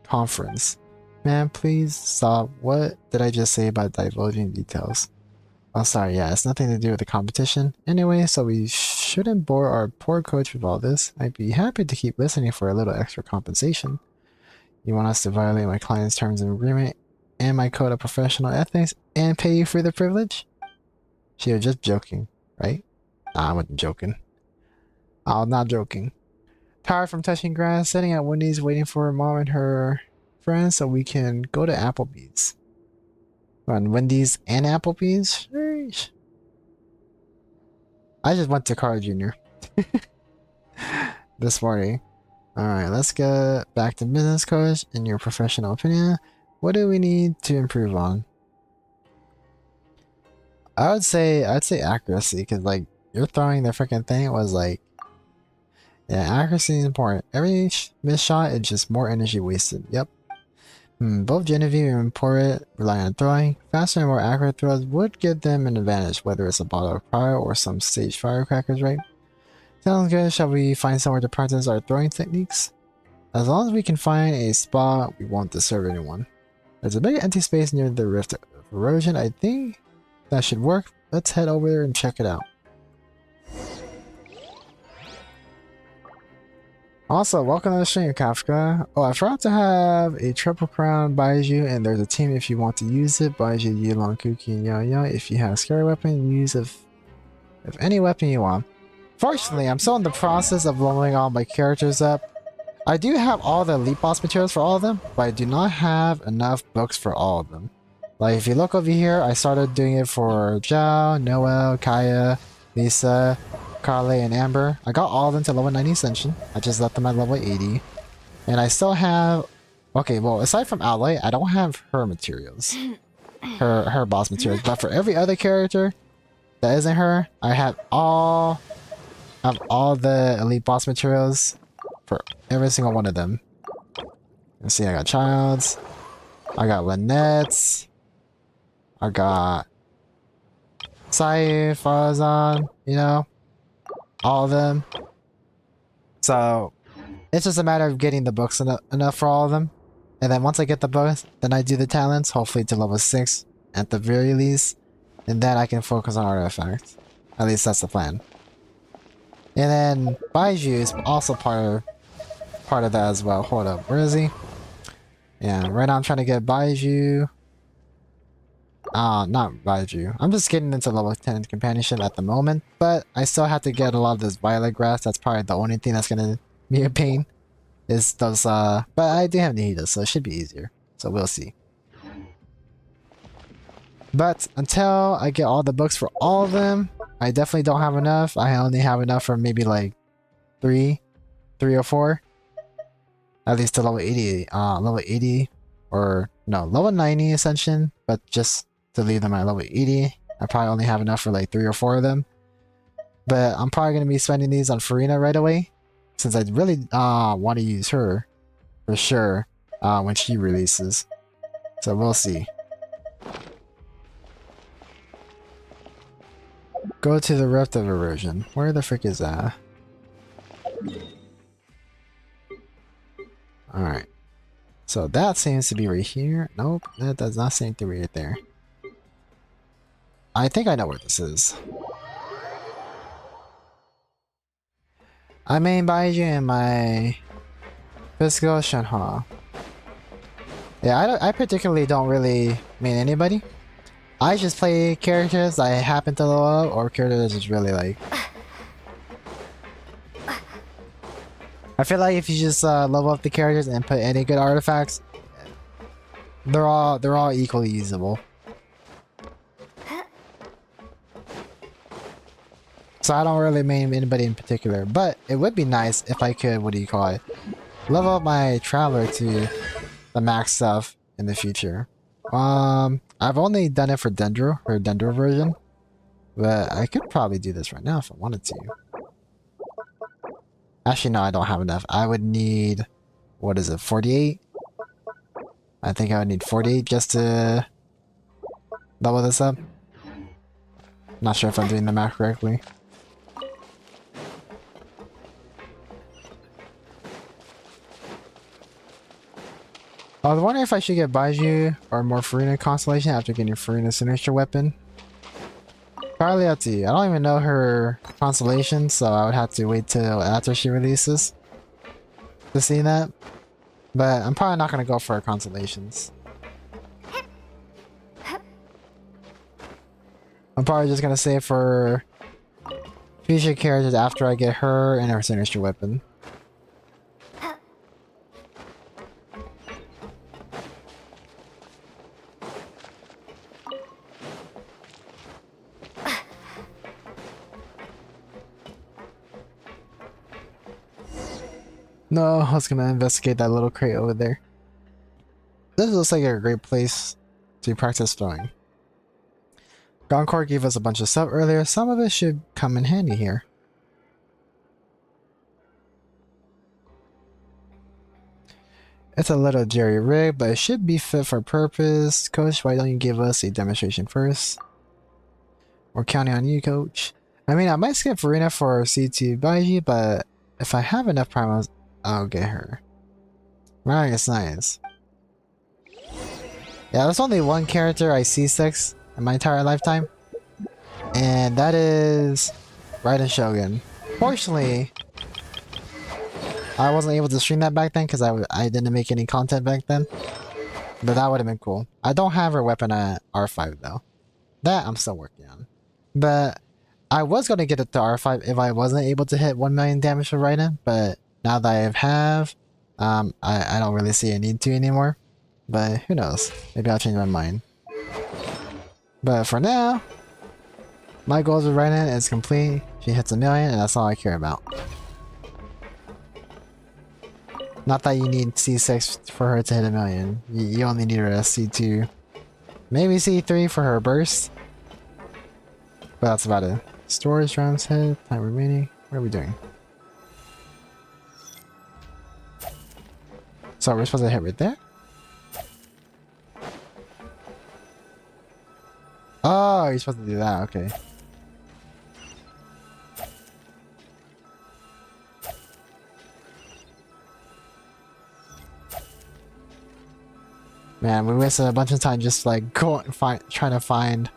conference. Man, please stop. What did I just say about divulging details? Oh, sorry, yeah, it's nothing to do with the competition. Anyway, so we shouldn't bore our poor coach with all this. I'd be happy to keep listening for a little extra compensation. You want us to violate my client's terms of agreement and my code of professional ethics and pay you for the privilege? She was just joking, right? Nah, I wasn't joking. I was not joking. Tired from touching grass, sitting at Wendy's waiting for her mom and her friends so we can go to Applebee's. On Wendy's and Applebee's? Sheesh. I just went to Carl Jr. this morning. Alright, let's get back to business, coach. In your professional opinion, what do we need to improve on? I'd say accuracy, because like you're throwing the freaking thing was like, yeah, accuracy is important. Every missed shot is just more energy wasted. Yep. Both Genevieve and Porret rely on throwing. Faster and more accurate throws would give them an advantage, whether it's a bottle of fire or some staged firecrackers, right? Sounds good. Shall we find somewhere to practice our throwing techniques? As long as we can find a spot, we won't disturb anyone. There's a big empty space near the Rift of Erosion. I think that should work. Let's head over there and check it out. Also, welcome to the stream, Kafka. Oh, I forgot to have a triple crown Baiju, and there's a team if you want to use it. Baiju, Yulong, Kuki, and Yaya. If you have a scary weapon, use if any weapon you want. Fortunately, I'm still in the process of leveling all my characters up. I do have all the elite boss materials for all of them, but I do not have enough books for all of them. Like, if you look over here, I started doing it for Zhao, Noel, Kaya, Lisa, Carly, and Amber. I got all of them to level 90 Ascension. I just left them at level 80. And I still have... Okay, well, aside from Aloy, I don't have her materials. Her boss materials. But for every other character that isn't her, I have all the elite boss materials for every single one of them. Let's see, I got Child's. I got Lynette's. I got Saif, Farazan, you know, all of them. So it's just a matter of getting the books enough for all of them. And then once I get the books, then I do the talents, hopefully to level 6 at the very least. And then I can focus on artifacts. At least that's the plan. And then Baiju is also part of that as well. Hold up, where is he? Yeah, right now I'm trying to get Baiju. Not Baiju. I'm just getting into level 10 companionship at the moment, but I still have to get a lot of this violet grass. That's probably the only thing that's gonna be a pain. Is those but I do have Nihitas, so it should be easier. So we'll see. But until I get all the books for all of them, I definitely don't have enough. I only have enough for maybe like 3 or 4. At least to level 80, level 80, or no, level 90 Ascension, but just to leave them at level 80. I probably only have enough for like 3 or 4 of them. But I'm probably going to be spending these on Farina right away, since I really want to use her for sure when she releases. So we'll see. Go to the Rift of Erosion. Where the frick is that? Alright. So that seems to be right here. Nope, that does not seem to be right there. I think I know where this is. I main Baiju in my physical Shenhua. Yeah, I particularly don't really main anybody. I just play characters I happen to level up, or characters that just really like. I feel like if you just level up the characters and put any good artifacts, they're all equally usable. So I don't really main anybody in particular, but it would be nice if I could, what do you call it, level up my Traveler to the max stuff in the future. I've only done it for Dendro, or Dendro version, but I could probably do this right now if I wanted to. Actually, no, I don't have enough. I would need, what is it, 48? I think I would need 48 just to level this up. Not sure if I'm doing the math correctly. I was wondering if I should get Baiju or more Farina Constellation after getting Farina's signature weapon. entirely up to you. I don't even know her constellation, so I would have to wait till after she releases to see that. But I'm probably not gonna go for her constellations. I'm probably just gonna save for future characters after I get her and her signature weapon. No, I was gonna investigate that little crate over there. This looks like a great place to practice throwing. Goncourt gave us a bunch of stuff earlier. Some of it should come in handy here. It's a little jerry-rigged, but it should be fit for purpose. Coach, why don't you give us a demonstration first? We're counting on you, Coach. I mean, I might skip Arena for C2 Baiji, but if I have enough primals, I'll get her. Right, it's nice. Yeah, there's only one character I C6 in my entire lifetime, and that is Raiden Shogun. Fortunately, I wasn't able to stream that back then because I didn't make any content back then, but that would have been cool. I don't have her weapon at R5 though. That I'm still working on. But I was going to get it to R5 if I wasn't able to hit 1 million damage for Raiden, but now that I have, I don't really see a need to anymore. But who knows? Maybe I'll change my mind. But for now, my goals with Raiden is complete. She hits 1 million and that's all I care about. Not that you need C6 for her to hit 1 million. You only need her at C2. Maybe C3 for her burst. But that's about it. Storage rounds hit, time remaining. What are we doing? So we're supposed to hit right there? Oh, you're supposed to do that, okay. Man, we wasted a bunch of time just like trying to find.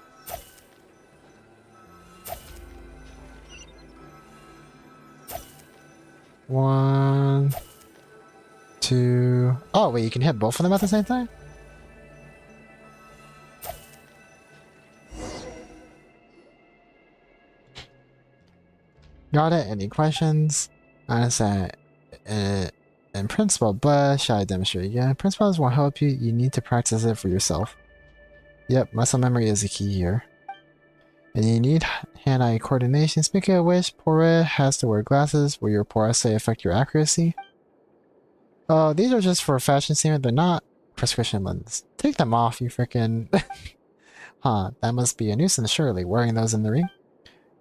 One, two. Oh wait, you can hit both of them at the same time? Got it? Any questions? I said, in principle, but shall I demonstrate again? Principles won't help you. You need to practice it for yourself. Yep, muscle memory is the key here. And you need hand-eye coordination. Speaking of which, Poirot has to wear glasses. Will your poor essay affect your accuracy? Oh, these are just for fashion statement. They're not prescription lenses. Take them off, you freaking. Huh, that must be a nuisance, surely, wearing those in the ring.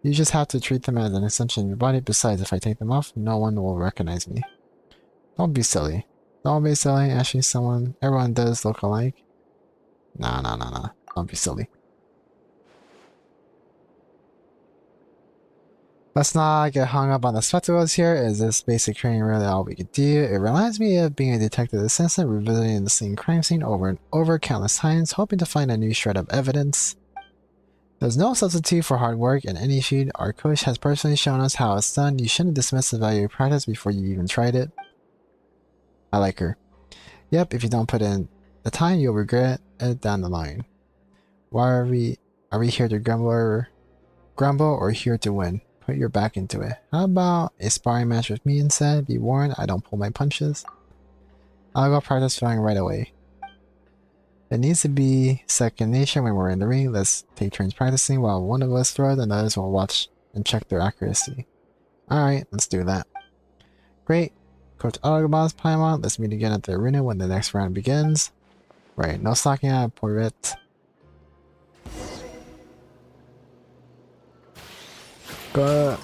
You just have to treat them as an extension of your body. Besides, if I take them off, no one will recognize me. Don't be silly. Don't be silly. Actually, everyone does look alike. Nah. Don't be silly. Let's not get hung up on the spectacles here. Is this basic training really all we could do? It reminds me of being a detective assistant, revisiting the same crime scene over and over countless times, hoping to find a new shred of evidence. There's no substitute for hard work in any field. Our coach has personally shown us how it's done. You shouldn't dismiss the value of practice before you even tried it. I like her. Yep, if you don't put in the time, you'll regret it down the line. Why are we here to grumble or here to win? Put your back into it. How about a sparring match with me instead? Be warned, I don't pull my punches. I'll go practice throwing right away. It needs to be second nature when we're in the ring. Let's take turns practicing while one of us throws and the others will watch and check their accuracy. Alright, let's do that. Great. Coach Arukubox, Paimon, let's meet again at the arena when the next round begins. Right, no slacking out, Poirot. Go.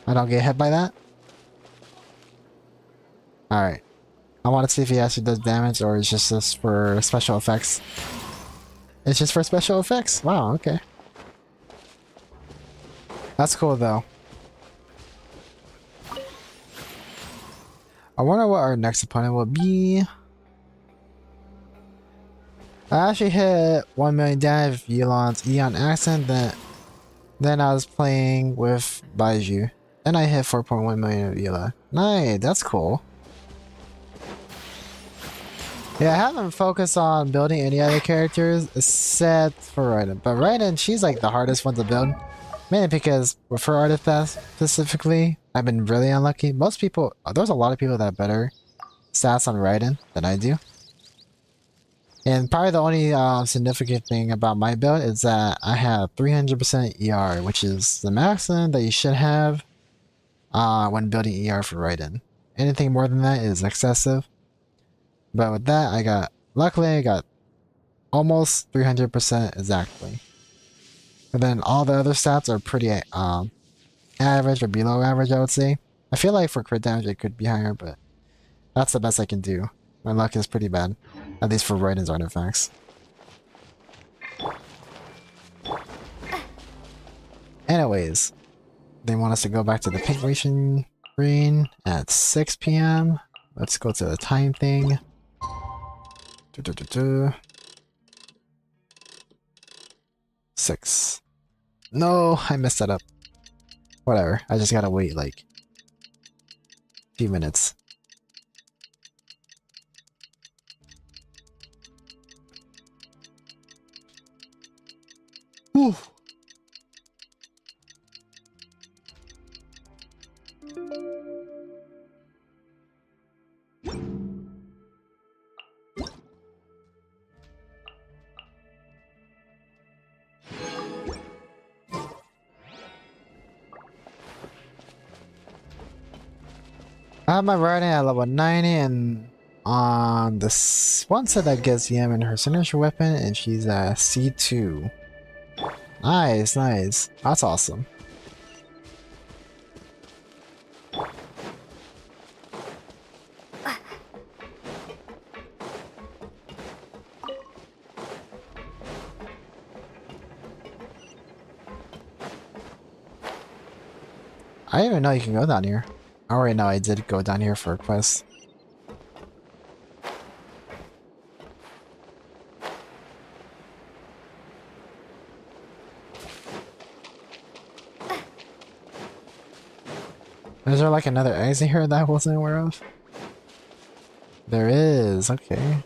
I don't get hit by that? Alright. I want to see if he actually does damage or it's just for special effects. It's just for special effects? Wow, okay. That's cool though. I wonder what our next opponent will be. I actually hit 1 million damage with Yulon's Eon accent, then I was playing with Baiju. Then I hit 4.1 million with Yula. Nice, that's cool. Yeah, I haven't focused on building any other characters except for Raiden. But Raiden, she's like the hardest one to build. Mainly because with her artifact specifically, I've been really unlucky. Most people, there's a lot of people that have better stats on Raiden than I do. And probably the only significant thing about my build is that I have 300% ER, which is the maximum that you should have when building ER for Raiden. Anything more than that is excessive. But with that, luckily I got almost 300% exactly. And then all the other stats are pretty average or below average, I would say. I feel like for crit damage it could be higher, but that's the best I can do. My luck is pretty bad, at least for Raiden's artifacts. Anyways, they want us to go back to the pink ration screen at 6 PM. Let's go to the time thing. 6. No, I messed that up. Whatever, I just gotta wait like a few minutes. Whew. I have my Raiden at level 90 and on this one set that gets Yam in her signature weapon and she's at C2. Nice, nice. That's awesome. I didn't even know you can go down here. I already know I did go down here for a quest. Is there like another exit here that I wasn't aware of? There is, okay.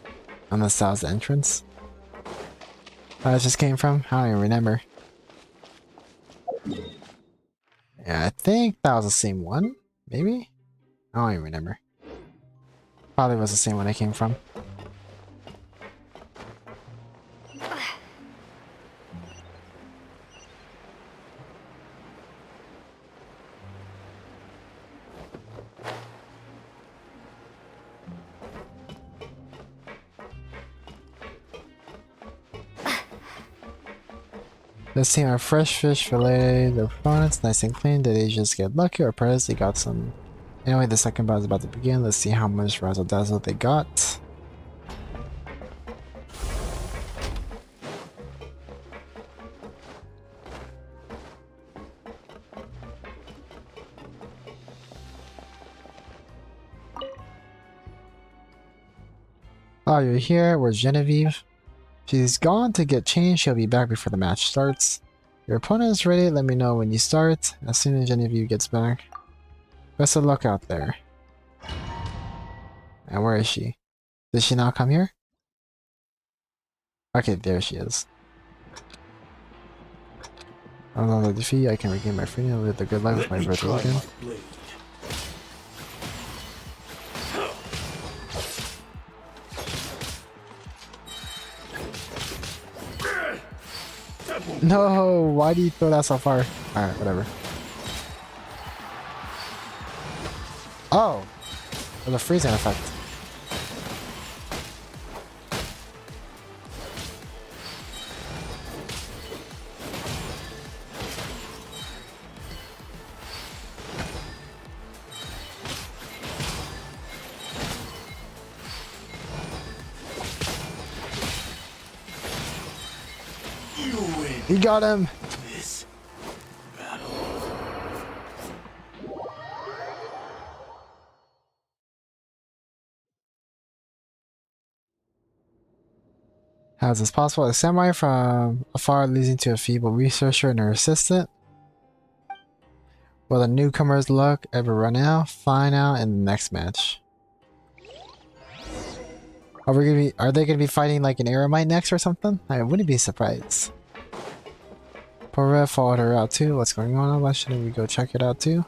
On the south entrance. Where I just came from? I don't even remember. Yeah, I think that was the same one. Maybe? I don't even remember. Probably was the same one I came from. This team are fresh fish fillet the opponents nice and clean. Did they just get lucky or perhaps they got some? Anyway, the second bout is about to begin. Let's see how much razzle dazzle they got. Oh, you're here. Where's Genevieve? She's gone to get changed. She'll be back before the match starts. Your opponent is ready. Let me know when you start. As soon as Genevieve gets back. Best of luck out there. And where is she? Did she not come here? Okay, there she is. On the defeat, I can regain my freedom and live the good life with my brother again. No, why do you throw that so far? Alright, whatever. Oh! There's a freezing effect. You got him! How is this possible? A samurai from afar leading to a feeble researcher and her assistant? Will the newcomer's luck ever run out? Find out in the next match. Are they gonna be fighting like an Eremite next or something? I wouldn't be surprised. Poor Red followed her out too. What's going on? Why shouldn't we go check it out too?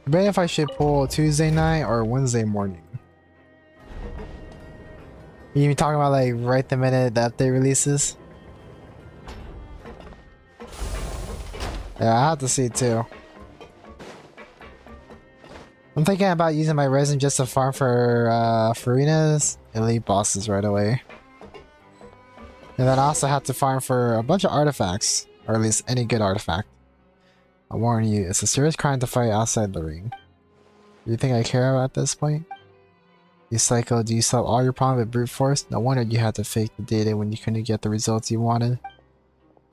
Debating if I should pull Tuesday night or Wednesday morning. You talking about like right the minute the update releases? Yeah, I have to see too. I'm thinking about using my resin just to farm for Farina's elite bosses right away. And then I also have to farm for a bunch of artifacts, or at least any good artifact. I warn you, it's a serious crime to fight outside the ring. Do you think I care at this point? You psycho, do you solve all your problems with brute force? No wonder you had to fake the data when you couldn't get the results you wanted.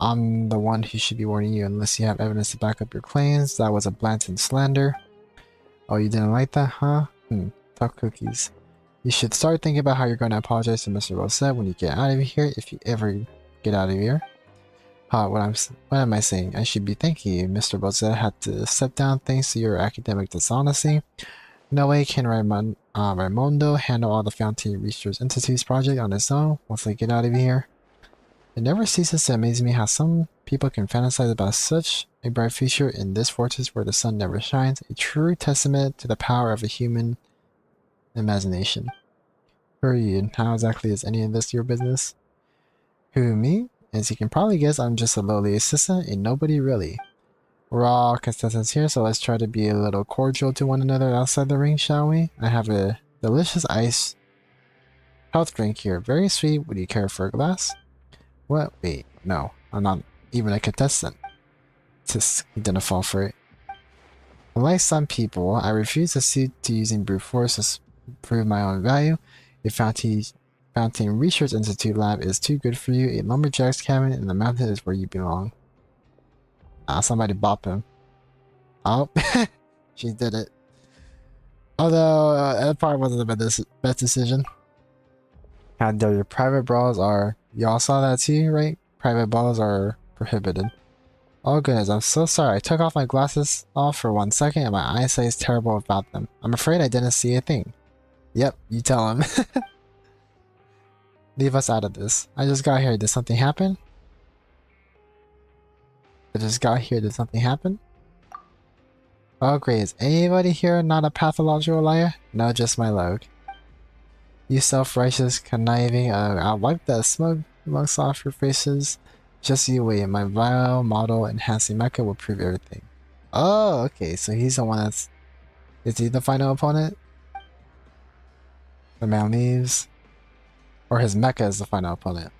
I'm the one who should be warning you unless you have evidence to back up your claims. That was a blatant slander. Oh, you didn't like that, huh? Tough cookies. You should start thinking about how you're going to apologize to Mr. Rosette when you get out of here, if you ever get out of here. What am I saying? I should be thanking you. Mr. Rosette had to step down thanks to your academic dishonesty. No way can Raimondo handle all the Fountain Research Institute's project on his own once I get out of here. It never ceases to amaze me how some people can fantasize about such a bright future in this fortress where the sun never shines, a true testament to the power of a human imagination. Who are you, and how exactly is any of this your business? Who, me? As you can probably guess, I'm just a lowly assistant, and nobody really. We're all contestants here, so let's try to be a little cordial to one another outside the ring, shall we? I have a delicious ice health drink here. Very sweet. Would you care for a glass? What? Wait, no. I'm not even a contestant. Just, he didn't fall for it. Unlike some people, I refuse to suit to using brute force to prove my own value. A Fountain Research Institute lab is too good for you. A lumberjack's cabin in the mountain is where you belong. Ah, somebody bop him. Oh, she did it. Although, that probably wasn't the best decision. How dare your private brawls are... Y'all saw that too, right? Private brawls are prohibited. Oh goodness, I'm so sorry. I took off my glasses for 1 second and my eyesight is terrible without them. I'm afraid I didn't see a thing. Yep, you tell him. Leave us out of this. I just got here. Did something happen? I just got here. Did something happen? Oh great, is anybody here not a pathological liar? No, just my luck. You self-righteous, conniving, I'll wipe that smug looks off your faces. Just you wait, my vile model enhancing mecha will prove everything. Oh, okay, so he's the one that's... Is he the final opponent? The man leaves. Or his mecha is the final opponent.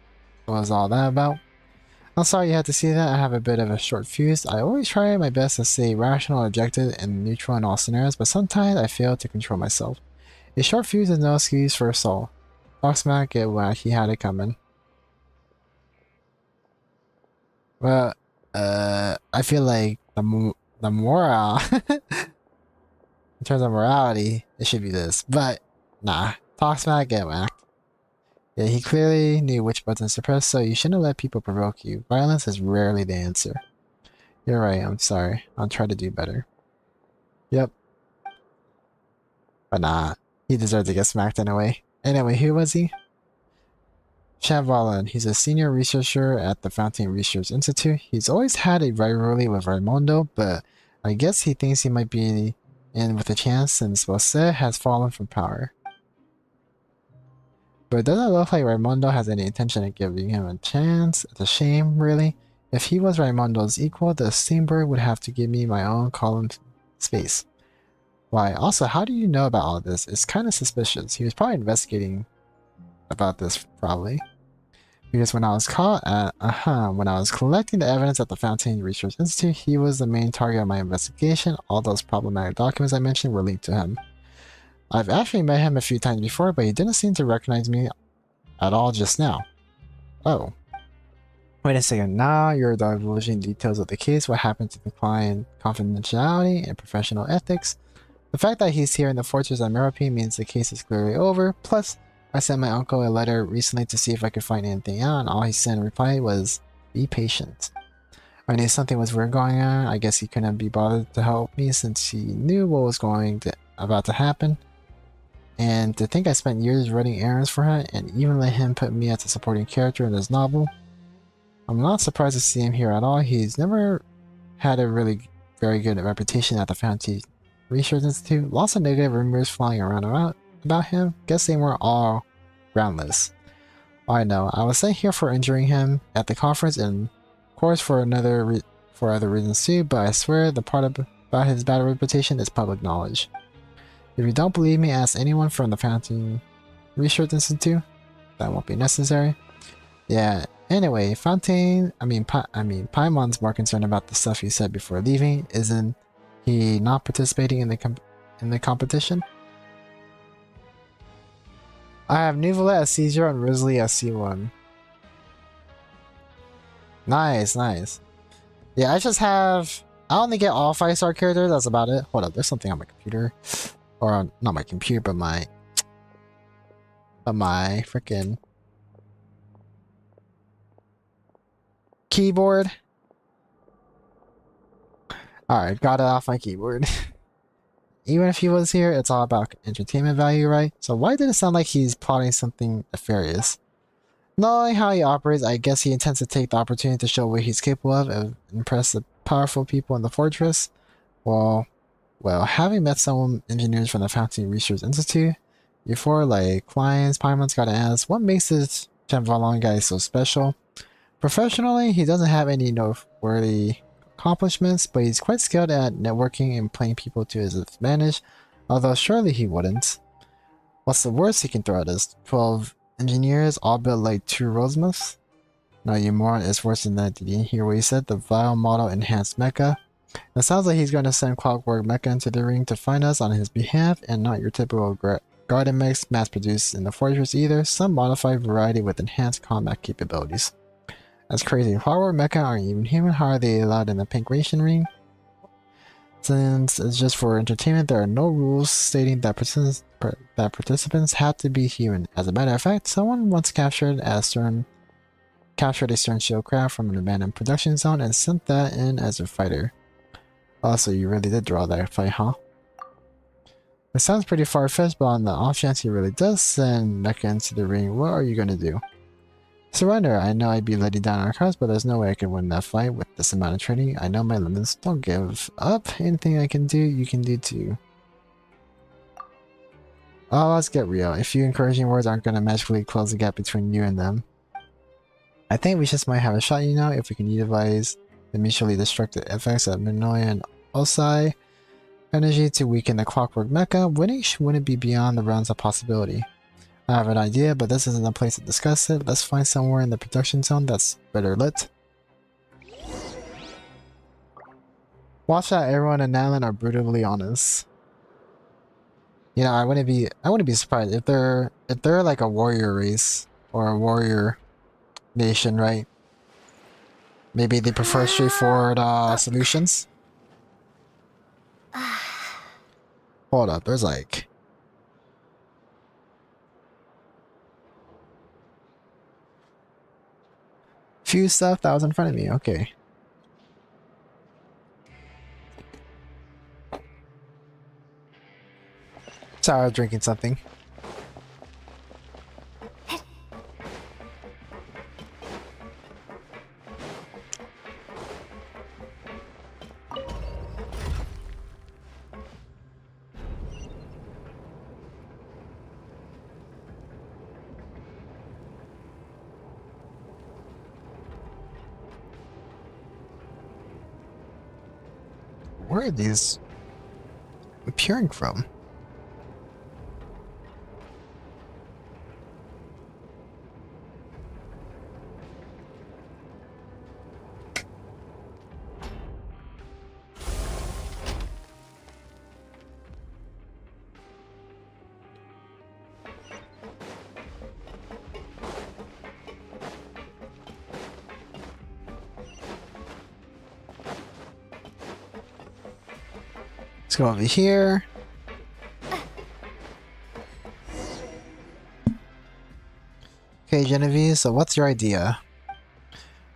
What was all that about? I'm sorry you had to see that. I have a bit of a short fuse. I always try my best to stay rational, objective, and neutral in all scenarios, but sometimes I fail to control myself. A short fuse is no excuse for a soul. Doxxing get what he had it coming. Well, I feel like the morale, in terms of morality, it should be this. But, nah. Doxxing get whacked. Yeah, he clearly knew which buttons to press, so you shouldn't let people provoke you. Violence is rarely the answer. You're right, I'm sorry. I'll try to do better. Yep. But nah, he deserved to get smacked anyway. Anyway, who was he? Chavalan. He's a senior researcher at the Fountain Research Institute. He's always had a rivalry with Raimondo, but I guess he thinks he might be in with a chance since Bosset has fallen from power. But it doesn't look like Raimondo has any intention of giving him a chance. It's a shame, really. If he was Raimondo's equal, the Steamberg would have to give me my own column space. Why? Also, how do you know about all this? It's kind of suspicious. He was probably investigating about this, probably. Because when I was when I was collecting the evidence at the Fountain Research Institute, he was the main target of my investigation. All those problematic documents I mentioned were linked to him. I've actually met him a few times before, but he didn't seem to recognize me at all just now. Oh. Wait a second, now you're divulging details of the case, what happened to the client, confidentiality, and professional ethics. The fact that he's here in the fortress at Merope means the case is clearly over. Plus, I sent my uncle a letter recently to see if I could find anything out, and all he sent in reply was, be patient. I knew something was weird going on. I guess he couldn't be bothered to help me since he knew what was about to happen. And to think I spent years running errands for him and even let him put me as a supporting character in his novel. I'm not surprised to see him here at all. He's never had a really very good reputation at the Foundry Research Institute. Lots of negative rumors flying around about him. Guess they weren't all groundless. I know. I was sent here for injuring him at the conference and of course for other reasons too, but I swear the part about his bad reputation is public knowledge. If you don't believe me, ask anyone from the Foundry Research Institute. That won't be necessary. Yeah. Anyway, Paimon's more concerned about the stuff he said before leaving. Isn't he not participating in the competition? I have Nuvolet as C0 and Rosalie as C1. Nice, nice. Yeah, I only get all 5-star characters, that's about it. Hold up, there's something on my computer. Or, not my computer, but my freaking keyboard. Alright, got it off my keyboard. Even if he was here, it's all about entertainment value, right? So why did it sound like he's plotting something nefarious? Knowing how he operates, I guess he intends to take the opportunity to show what he's capable of and impress the powerful people in the fortress. Well, having met some engineers from the Foundry Research Institute before, like clients, Paimon's gotta ask, what makes this Chanvalon guy so special? Professionally, he doesn't have any noteworthy accomplishments, but he's quite skilled at networking and playing people to his advantage, although surely he wouldn't. What's the worst he can throw at us? 12 engineers, all built like 2 Rosemuths? No, you moron, it's worse than that. Did you hear what he said? The vile model enhanced mecha? It sounds like he's going to send Clockwork Mecha into the ring to find us on his behalf, and not your typical garden mix mass-produced in the fortress either, some modified variety with enhanced combat capabilities. That's crazy. Clockwork Mecha aren't even human. How are they allowed in the pink ration ring? Since it's just for entertainment, there are no rules stating that participants have to be human. As a matter of fact, someone once captured a stern shieldcraft from an abandoned production zone and sent that in as a fighter. Oh, so you really did draw that fight, huh? It sounds pretty far-fetched, but on the off chance he really does send Mecha into the ring, what are you gonna do? Surrender. I know I'd be letting down our cause, but there's no way I can win that fight with this amount of training. I know my limits. Don't give up. Anything I can do, you can do too. Oh, let's get real. A few encouraging words aren't gonna magically close the gap between you and them. I think we just might have a shot, you know, if we can utilize the mutually destructive effects of Minoya and Osai energy to weaken the Clockwork Mecha. Winning wouldn't be beyond the realms of possibility. I have an idea, but this isn't the place to discuss it. Let's find somewhere in the production zone that's better lit. Watch out, everyone in Natlan are brutally honest. You know, I wouldn't be surprised if they're like a warrior race or a warrior nation, right? Maybe they prefer straightforward solutions. Hold up, there's like few stuff that was in front of me. Okay. Sorry, I was drinking something. Where are these appearing from? Let's go over here. Okay, Genevieve, so what's your idea?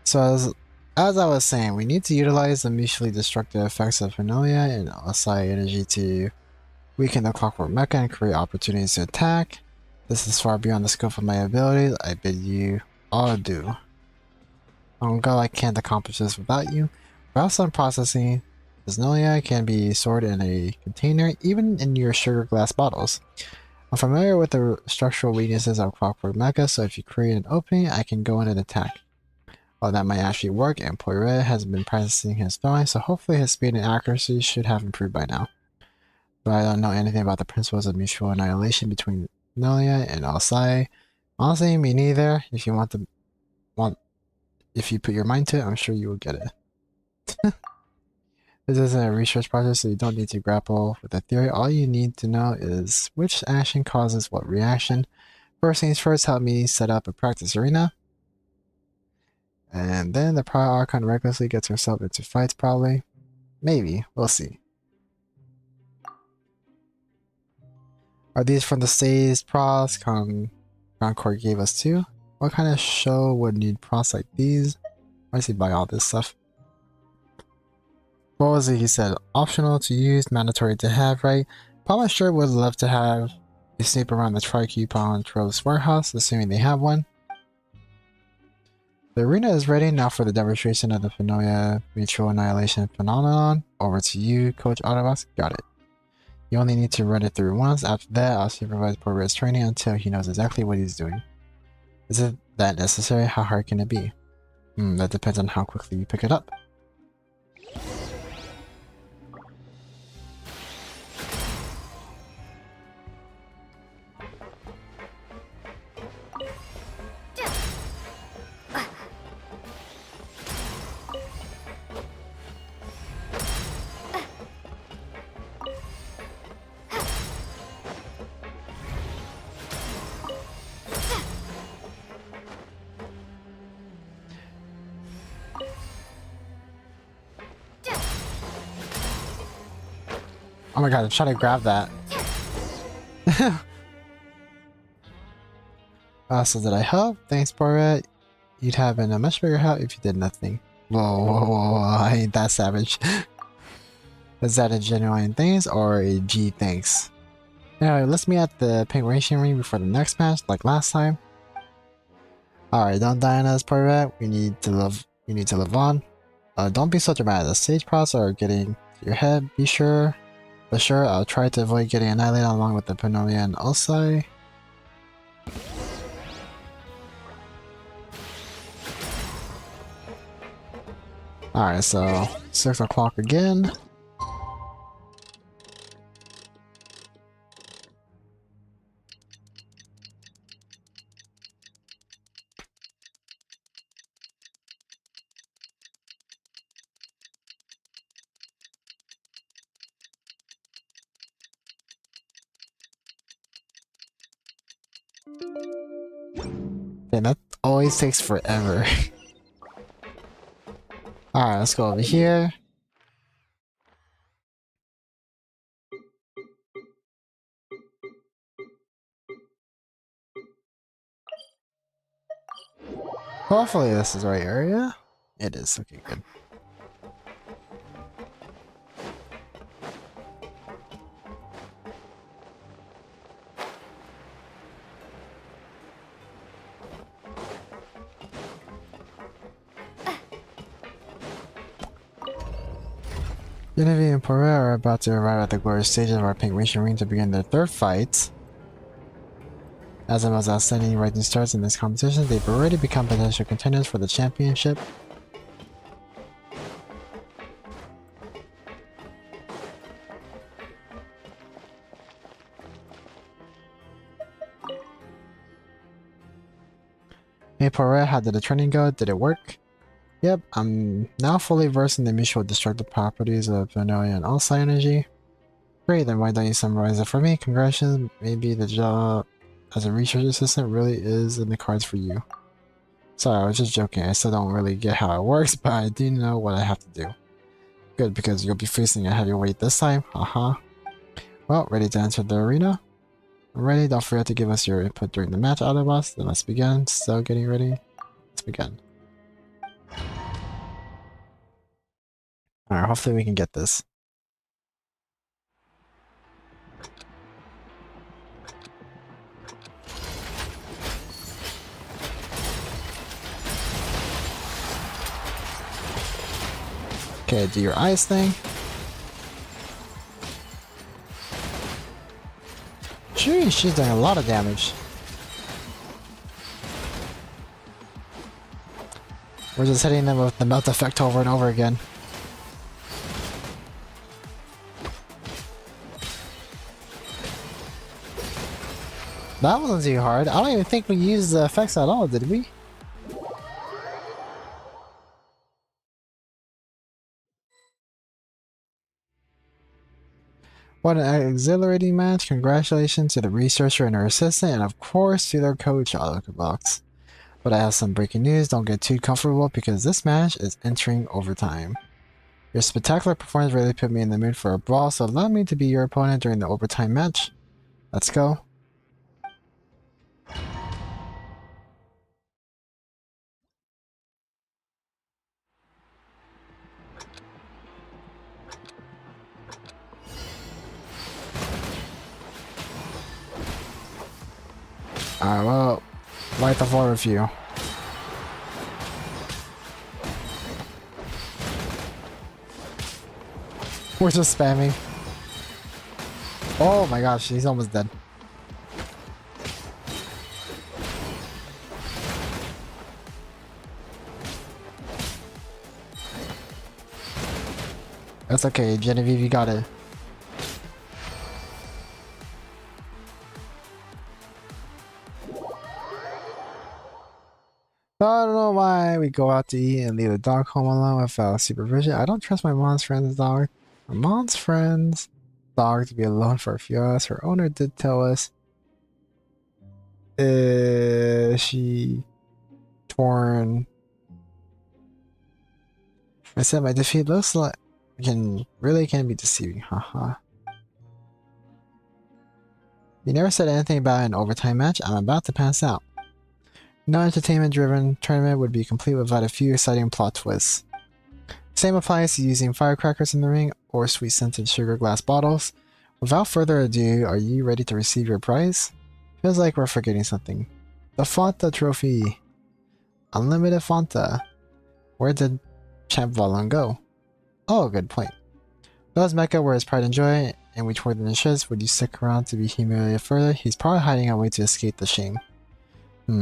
So as I was saying, we need to utilize the mutually destructive effects of Familia and Osai energy to weaken the Clockwork Mecha and create opportunities to attack. This is far beyond the scope of my abilities. I bid you all adieu. On God, I can't accomplish this without you. Without some processing, Familia can be stored in a container, even in your sugar glass bottles. I'm familiar with the structural weaknesses of Clockwork Mecha, so if you create an opening, I can go in and attack. Well, that might actually work, and Poiret has been practicing his spelling, so hopefully his speed and accuracy should have improved by now. But I don't know anything about the principles of mutual annihilation between Nolia and Alsai. Honestly, me neither. If you if you put your mind to it, I'm sure you will get it. This isn't a research project, so you don't need to grapple with the theory. All you need to know is which action causes what reaction. First things first, help me set up a practice arena. And then the Prior Archon recklessly gets herself into fights, probably. Maybe. We'll see. Are these from the stage pros Concord gave us too? What kind of show would need pros like these? Why does he buy all this stuff? What was it he said? Optional to use, mandatory to have, right? Probably sure would love to have a snoop around the Tri-Coupon Troves warehouse, assuming they have one. The arena is ready now for the demonstration of the Fenoya Mutual Annihilation phenomenon. Over to you, Coach Arukubox. Got it. You only need to run it through once. After that, I'll supervise Poiret's training until he knows exactly what he's doing. Is it that necessary? How hard can it be? That depends on how quickly you pick it up. Oh my god, I'm trying to grab that. So did I help? Thanks, Poiret. You'd have been a much bigger help if you did nothing. Whoa, I ain't that savage. Is that a genuine thanks or a G thanks? Anyway, let's meet at the Pink Racing Ring before the next match, like last time. Alright, don't die on us, Poiret. We need to live on. Don't be so dramatic. The stage props are getting to your head, be sure. But sure, I'll try to avoid getting annihilated along with the Panolia and Osai. Alright, so 6 o'clock again. And that always takes forever. Alright, let's go over here. Hopefully this is the right area. It is. Okay, good. Genevieve and Poiret are about to arrive at the glorious stages of our Pink Racing Ring to begin their third fight. As the most outstanding rising stars in this competition, they've already become potential contenders for the championship. Hey Poiret, how did the training go? Did it work? Yep, I'm now fully versed in the mutual destructive properties of Vanoia and Alsai energy. Great, then why don't you summarize it for me? Congratulations, maybe the job as a research assistant really is in the cards for you. Sorry, I was just joking. I still don't really get how it works, but I do know what I have to do. Good, because you'll be facing a heavyweight this time. Haha. Well, ready to enter the arena? Ready, don't forget to give us your input during the match, Autobots. Then let's begin. Still getting ready. Let's begin. Alright, hopefully we can get this. Okay, do your ice thing. Sheesh, she's doing a lot of damage. We're just hitting them with the melt effect over and over again. That wasn't too hard. I don't even think we used the effects at all, did we? What an exhilarating match. Congratulations to the researcher and her assistant, and of course to their coach, Arukubox. But I have some breaking news. Don't get too comfortable because this match is entering overtime. Your spectacular performance really put me in the mood for a brawl, so allow me to be your opponent during the overtime match. Let's go. Alright, well, light the floor with you. We're just spamming. Oh my gosh, he's almost dead. That's okay, Genevieve, you got it. I don't know why we go out to eat and leave the dog home alone without supervision. I don't trust my mom's friend's dog. My mom's friend's dog to be alone for a few hours. Her owner did tell us she torn. I said my defeat looks like can be deceiving, haha. You never said anything about an overtime match. I'm about to pass out. No entertainment-driven tournament would be complete without a few exciting plot twists. Same applies to using firecrackers in the ring or sweet-scented sugar glass bottles. Without further ado, are you ready to receive your prize? Feels like we're forgetting something. The Fanta trophy. Unlimited Fanta. Where did Champ Valon go? Oh, good point. Those Mecha were his pride and joy, and we tore them to shreds. Would you stick around to be humiliated further? He's probably hiding a way to escape the shame.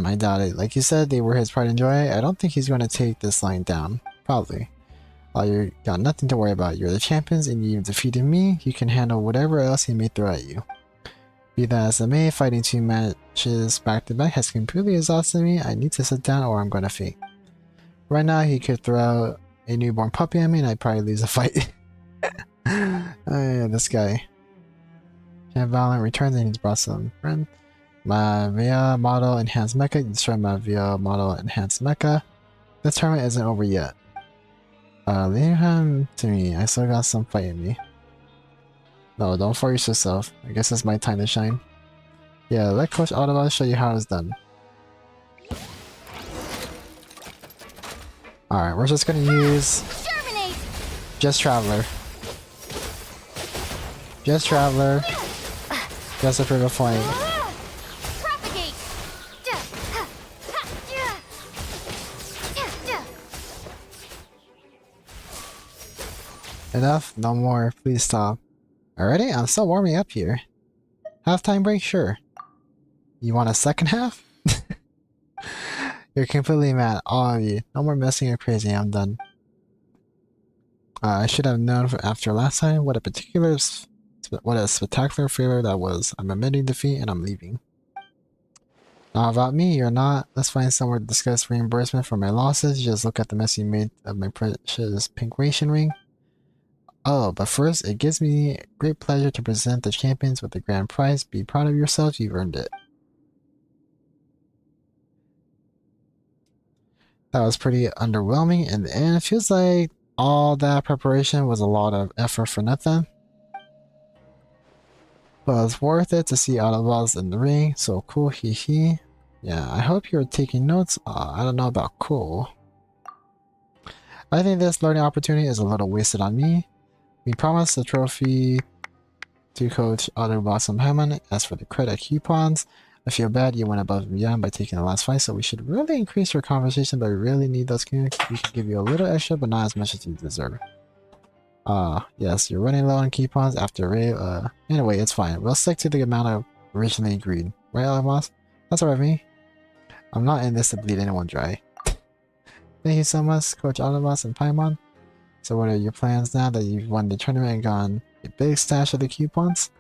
I doubt it. Like you said, they were his pride and joy. I don't think he's going to take this line down. Probably. You got nothing to worry about. You're the champions and you've defeated me. You can handle whatever else he may throw at you. Be that as it may, fighting 2 matches back to back has completely exhausted me. I need to sit down or I'm going to faint. Right now, he could throw a newborn puppy at me and I'd probably lose a fight. Oh yeah, this guy. Champ Valorant returns and he's brought some friend. My VIA model enhanced mecha. You destroy my VIA model enhanced mecha. This tournament isn't over yet. Leave him to me. I still got some fight in me. No, don't force yourself. I guess it's my time to shine. Yeah, let Coach Autobot show you how it's done. Alright, we're just gonna use Just Traveler. Just Traveler. Just to prove a point. Enough? No more. Please stop. Already? I'm still warming up here. Halftime break? Sure. You want a second half? You're completely mad. All of you. No more messing or crazy. I'm done. I should have known after last time what a spectacular failure that was. I'm admitting defeat and I'm leaving. Not about me, you're not. Let's find somewhere to discuss reimbursement for my losses. Just look at the mess you made of my precious pink ration ring. Oh, but first, it gives me great pleasure to present the champions with the grand prize. Be proud of yourselves, you've earned it. That was pretty underwhelming, and it feels like all that preparation was a lot of effort for nothing. But it's worth it to see Autobots in the ring. So cool, hee hee. Yeah, I hope you're taking notes. I don't know about cool. I think this learning opportunity is a little wasted on me. We promised the trophy to Coach Arukubox and Hammond. As for the credit coupons, I feel bad you went above and beyond by taking the last fight, so we should really increase your conversation, but we really need those coupons. We can give you a little extra, but not as much as you deserve. Yes, you're running low on coupons after raid. Anyway, it's fine. We'll stick to the amount of originally agreed. Right, Arukubox? That's alright with me. I'm not in this to bleed anyone dry. Thank you so much, Coach Arukubox and Paimon. So what are your plans now that you've won the tournament and gotten a big stash of the coupons?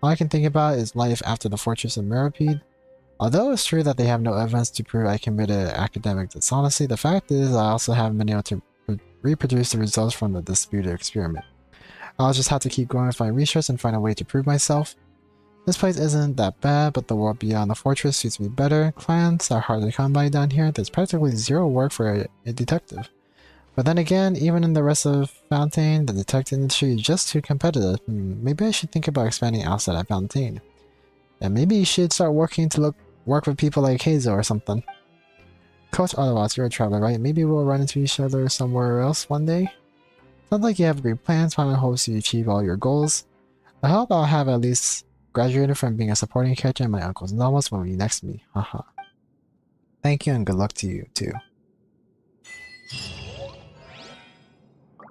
All I can think about is life after the Fortress of Meripede. Although it's true that they have no evidence to prove I committed academic dishonesty, the fact is I also haven't been able to reproduce the results from the disputed experiment. I'll just have to keep going with my research and find a way to prove myself. This place isn't that bad, but the world beyond the fortress suits me better. Clans are hard to come by down here. There's practically zero work for a detective. But then again, even in the rest of Fontaine, the detective industry is just too competitive. Maybe I should think about expanding outside of Fontaine. And maybe you should start work with people like Hazel or something. Coach Autobots, you're a traveler, right? Maybe we'll run into each other somewhere else one day? Sounds like you have great plans. Paimon hopes you achieve all your goals. I hope I'll have at least graduated from being a supporting character in my uncle's novels when we next meet. Haha. Thank you and good luck to you, too.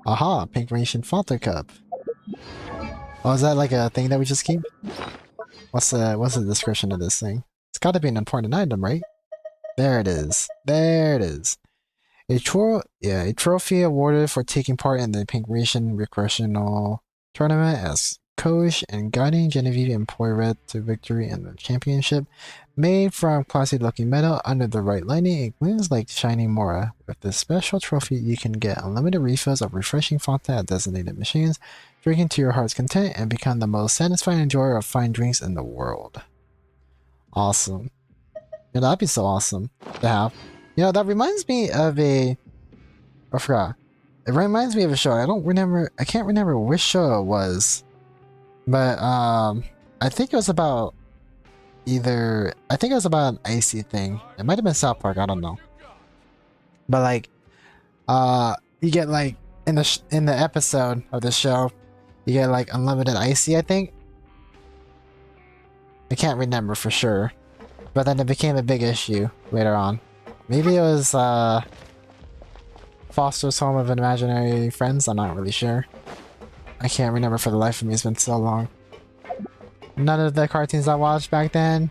Aha, Pink Venetian Fanta Cup. Oh, is that like a thing that we just keep? What's the description of this thing? It's gotta be an important item, right? There it is. There it is. A trophy awarded for taking part in the Pink Venetian recreational tournament as coach and guiding Genevieve and Poirot to victory in the championship. Made from classy-looking metal under the right lighting, it gleams like shining Mora. With this special trophy, you can get unlimited refills of refreshing Fanta at designated machines, drinking to your heart's content, and become the most satisfying enjoyer of fine drinks in the world. Awesome. Yeah, that'd be so awesome to have. You know, that reminds me of I forgot. It reminds me of a show. I can't remember which show it was. But, I think it was about an icy thing. It might have been South Park, I don't know. But like, you get like, in the episode of the show, you get like unlimited icy, I think. I can't remember for sure. But then it became a big issue later on. Maybe it was, Foster's Home of Imaginary Friends, I'm not really sure. I can't remember for the life of me, it's been so long. None of the cartoons I watched back then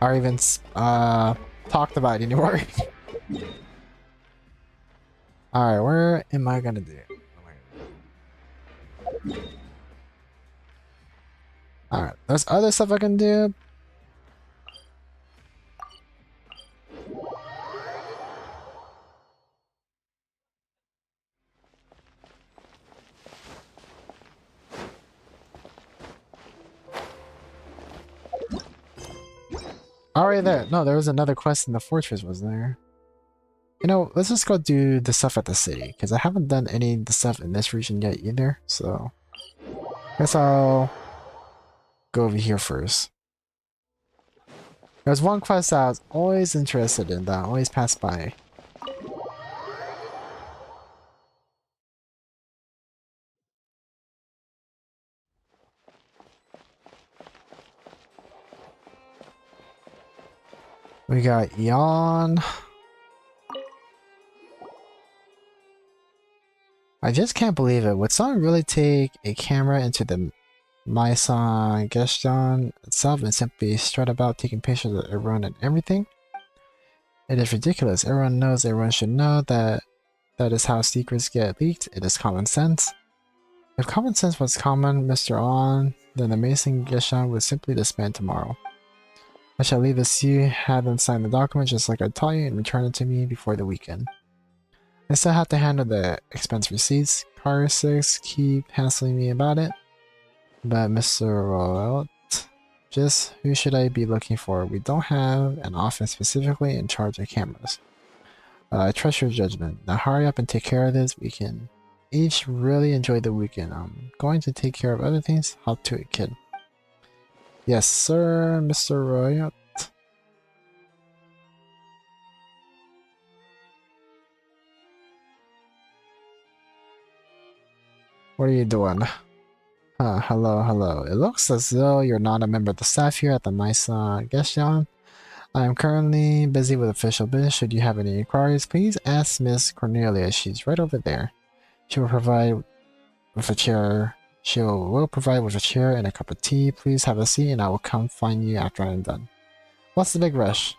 are even talked about anymore. Alright, where am I gonna do? Alright, there's other stuff I can do. Alright, there was another quest in the fortress, wasn't there? You know, let's just go do the stuff at the city, because I haven't done any of the stuff in this region yet either, so... Guess I'll go over here first. There's one quest I was always interested in that I always pass by. We got Yawn. I just can't believe it. Would someone really take a camera into the Maison Genshin itself and simply strut about taking pictures of everyone and everything? It is ridiculous. Everyone knows everyone should know that is how secrets get leaked. It is common sense. If common sense was common, Mr. On, then the Maison Genshin would simply disband tomorrow. I shall leave this to you, have them sign the document just like I taught you, and return it to me before the weekend. I still have to handle the expense receipts. Car 6 keep hassling me about it. But Mr. Royalt, just who should I be looking for? We don't have an office specifically in charge of cameras. I trust your judgment. Now hurry up and take care of this. We can each really enjoy the weekend. I'm going to take care of other things. Hop to it, kid. Yes, sir, Mr. Royot. What are you doing? Hello, hello. It looks as though you're not a member of the staff here at the Genshin. I am currently busy with official business. Should you have any inquiries, please ask Miss Cornelia. She's right over there. She will provide with a chair. She will provide with a chair and a cup of tea. Please have a seat and I will come find you after I'm done. What's the big rush?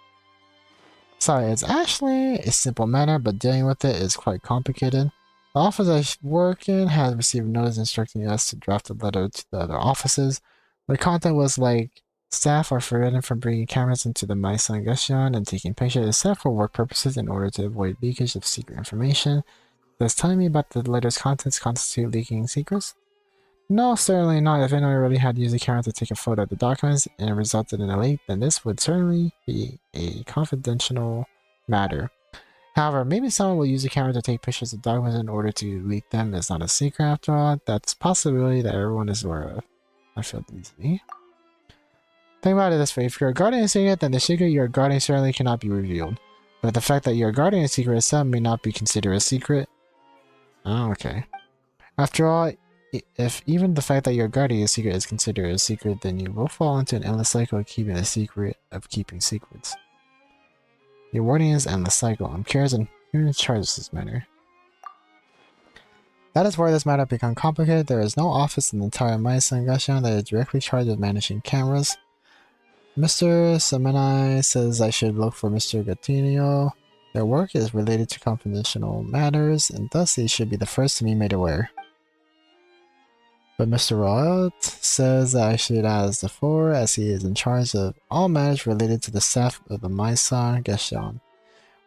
Sorry, it's actually a simple matter, but dealing with it is quite complicated. The office I work in has received notice instructing us to draft a letter to the other offices. The content was like, staff are forbidden from bringing cameras into the Genshin and taking pictures except for work purposes in order to avoid leakage of secret information. Does telling me about the letter's contents constitute leaking secrets? No, certainly not. If anyone really had used a camera to take a photo of the documents and it resulted in a leak, then this would certainly be a confidential matter. However, maybe someone will use a camera to take pictures of documents in order to leak them. It's not a secret after all. That's a possibility that everyone is aware of. I feel easily. Think about it this way. If you're guarding a secret, then the secret you're guarding certainly cannot be revealed. But the fact that you're guarding a secret itself may not be considered a secret. Oh, okay. After all, if even the fact that you're guarding a secret is considered a secret, then you will fall into an endless cycle of keeping a secret of keeping secrets. Your warning is endless cycle. I'm curious on who in charge of this matter. That is where this matter becomes complicated. There is no office in the entire Genshin that is directly charged with managing cameras. Mr. Semenai says I should look for Mr. Gatinio. Their work is related to confidential matters, and thus they should be the first to be made aware. But Mr. Royot says that I should ask the four, as he is in charge of all matters related to the staff of the Genshin.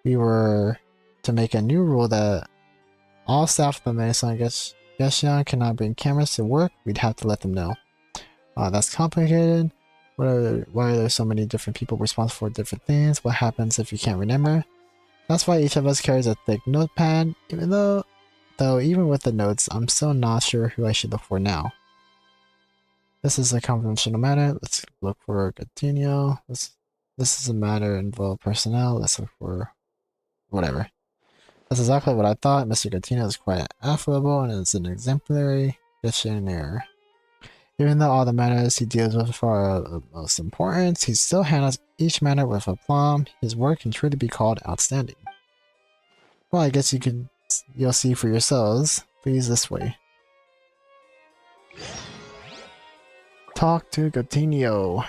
We were to make a new rule that all staff of the Genshin cannot bring cameras to work. We'd have to let them know. That's complicated. Why are there so many different people responsible for different things? What happens if you can't remember? That's why each of us carries a thick notepad, though even with the notes, I'm still not sure who I should look for now. This is a confidential matter. Let's look for Gatinio. This is a matter involving personnel. Let's look for whatever. That's exactly what I thought. Mr. Gatinio is quite affable and is an exemplary Genshin. Even though all the matters he deals with are of most importance, he still handles each matter with aplomb. His work can truly be called outstanding. Well, I guess you'll see for yourselves. Please, this way. Talk to Gatinio.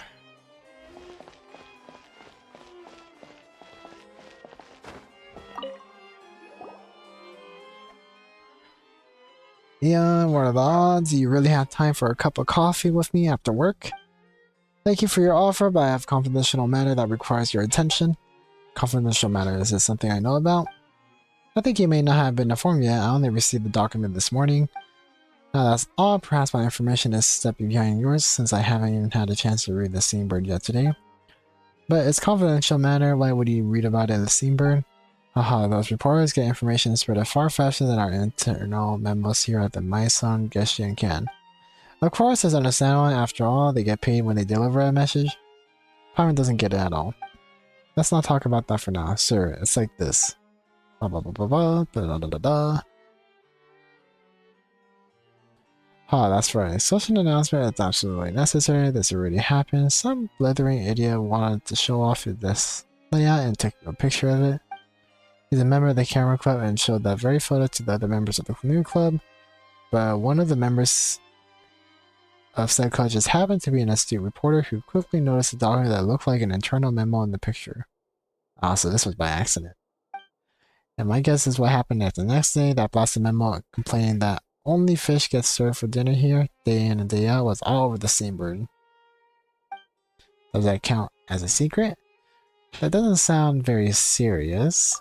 Yeah, what are the odds? Do you really have time for a cup of coffee with me after work? Thank you for your offer, but I have confidential matter that requires your attention. Confidential matter, is this something I know about? I think you may not have been informed yet. I only received the document this morning. Now that's all. Perhaps my information is stepping behind yours since I haven't even had a chance to read the Steambird yet today. But it's confidential matter. Why would you read about it in the Steambird? Haha, those reporters get information spread far faster than our internal memos here at the Genshin can. Of course, it's understandable. After all, they get paid when they deliver a message. Pyron doesn't get it at all. Let's not talk about that for now. Sir, it's like this. Blah blah blah blah blah blah blah blah blah. That's right. Such an announcement is absolutely necessary. This already happened. Some blithering idiot wanted to show off this layout and took a picture of it. He's a member of the camera club and showed that very photo to the other members of the new club. But one of the members of said club just happened to be an astute reporter who quickly noticed a document that looked like an internal memo in the picture. So this was by accident. And my guess is what happened at the next day. That blasted memo complaining that only fish gets served for dinner here, day in and day out, was all over the Steambird. Does that count as a secret? That doesn't sound very serious.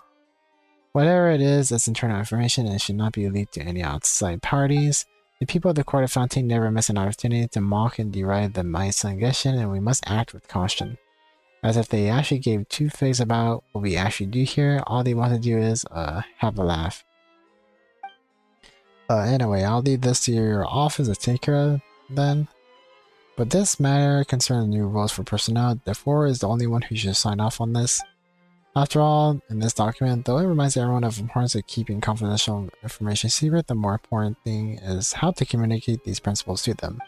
Whatever it is, it's internal information and it should not be leaked to any outside parties. The people of the Court of Fontaine never miss an opportunity to mock and deride the Genshin, and we must act with caution. As if they actually gave two figs about what we actually do here. All they want to do is, have a laugh. Anyway, I'll leave this to your office to take care of then. But this matter concerns new rules for personnel. Therefore, is the only one who should sign off on this. After all, in this document, though it reminds everyone of the importance of keeping confidential information secret, the more important thing is how to communicate these principles to them.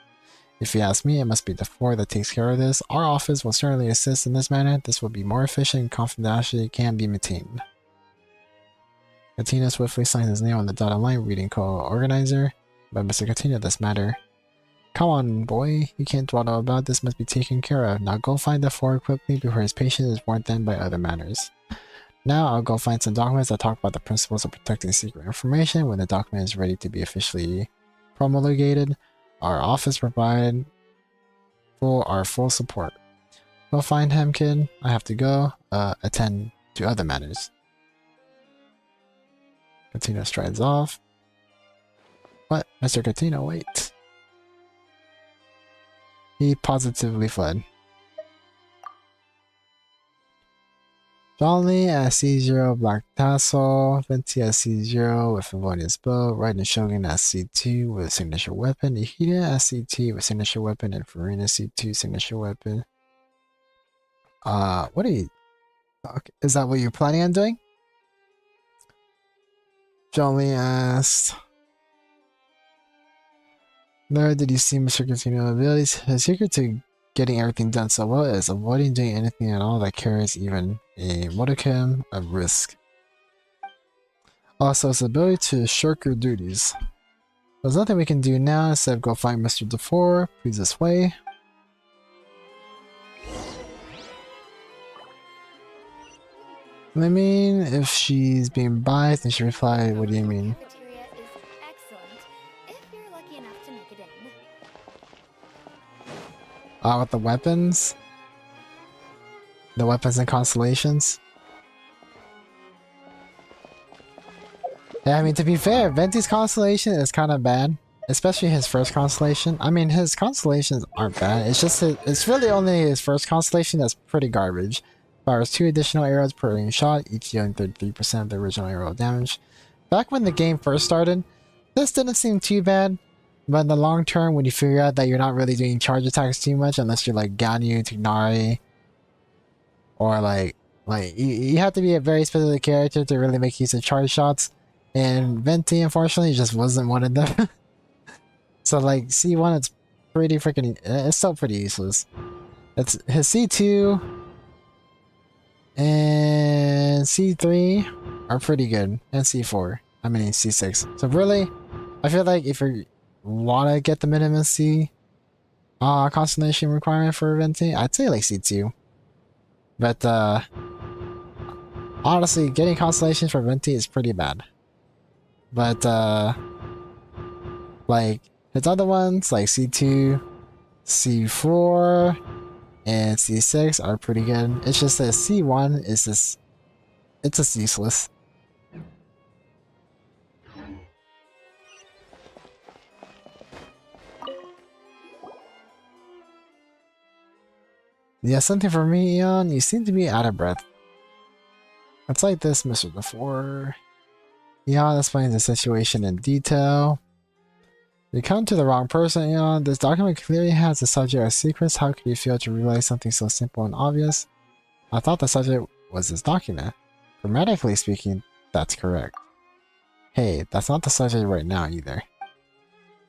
If you ask me, it must be the floor that takes care of this. Our office will certainly assist in this manner. This will be more efficient and confidentiality can be maintained. Katina swiftly signs his name on the dotted line, reading co-organizer. But Mr. Katina, this matter. Come on, boy. You can't dawdle about this. Must be taken care of. Now go find the floor quickly before his patience is worn thin by other matters. Now I'll go find some documents that talk about the principles of protecting secret information. When the document is ready to be officially promulgated, our office provide our full support. Go find him, kid. I have to go attend to other matters. Catino strides off. What? Mr. Catino, wait. He positively fled. Jolly at C0, Black Tassel, Venti at C0 with Favonius Bow, Raiden Shogun at C2 with signature weapon, Ihida at C2 with signature weapon, and Farina C2 signature weapon. What are you... Okay, is that what you're planning on doing? Jolly asked... Nor did you see Mr. Continuo's abilities. His secret to getting everything done so well is avoiding doing anything at all that carries even a modicum of risk. Also, his ability to shirk your duties. There's nothing we can do now except go find Mr. DeFore. Please this way. I mean, if she's being biased, then she replied, what do you mean? With the weapons? The weapons and constellations? Yeah, I mean, to be fair, Venti's constellation is kind of bad. Especially his first constellation. I mean, his constellations aren't bad. It's just, it's really only his first constellation that's pretty garbage. Fires 2 additional arrows per shot, each dealing 33% of the original arrow damage. Back when the game first started, this didn't seem too bad. But in the long term, when you figure out that you're not really doing charge attacks too much, unless you're like Ganyu, Tignari, or like you have to be a very specific character to really make use of charge shots. And Venti, unfortunately, just wasn't one of them. So like C1, it's pretty freaking, it's still pretty useless. It's his C2 and C3 are pretty good, and C4. I mean C6. So really, I feel like if you're want to get the minimum C constellation requirement for Venti, I'd say like C2. But honestly, getting constellations for Venti is pretty bad. But like his other ones like C2, C4, and C6 are pretty good. It's just that C1 is just, it's just useless. Yeah, something for me, Eon. You seem to be out of breath. It's like this, Mr. DeFore. Eon explains the situation in detail. You come to the wrong person, Eon. This document clearly has the subject as secrets. How could you fail to realize something so simple and obvious? I thought the subject was this document. Grammatically speaking, that's correct. Hey, that's not the subject right now either.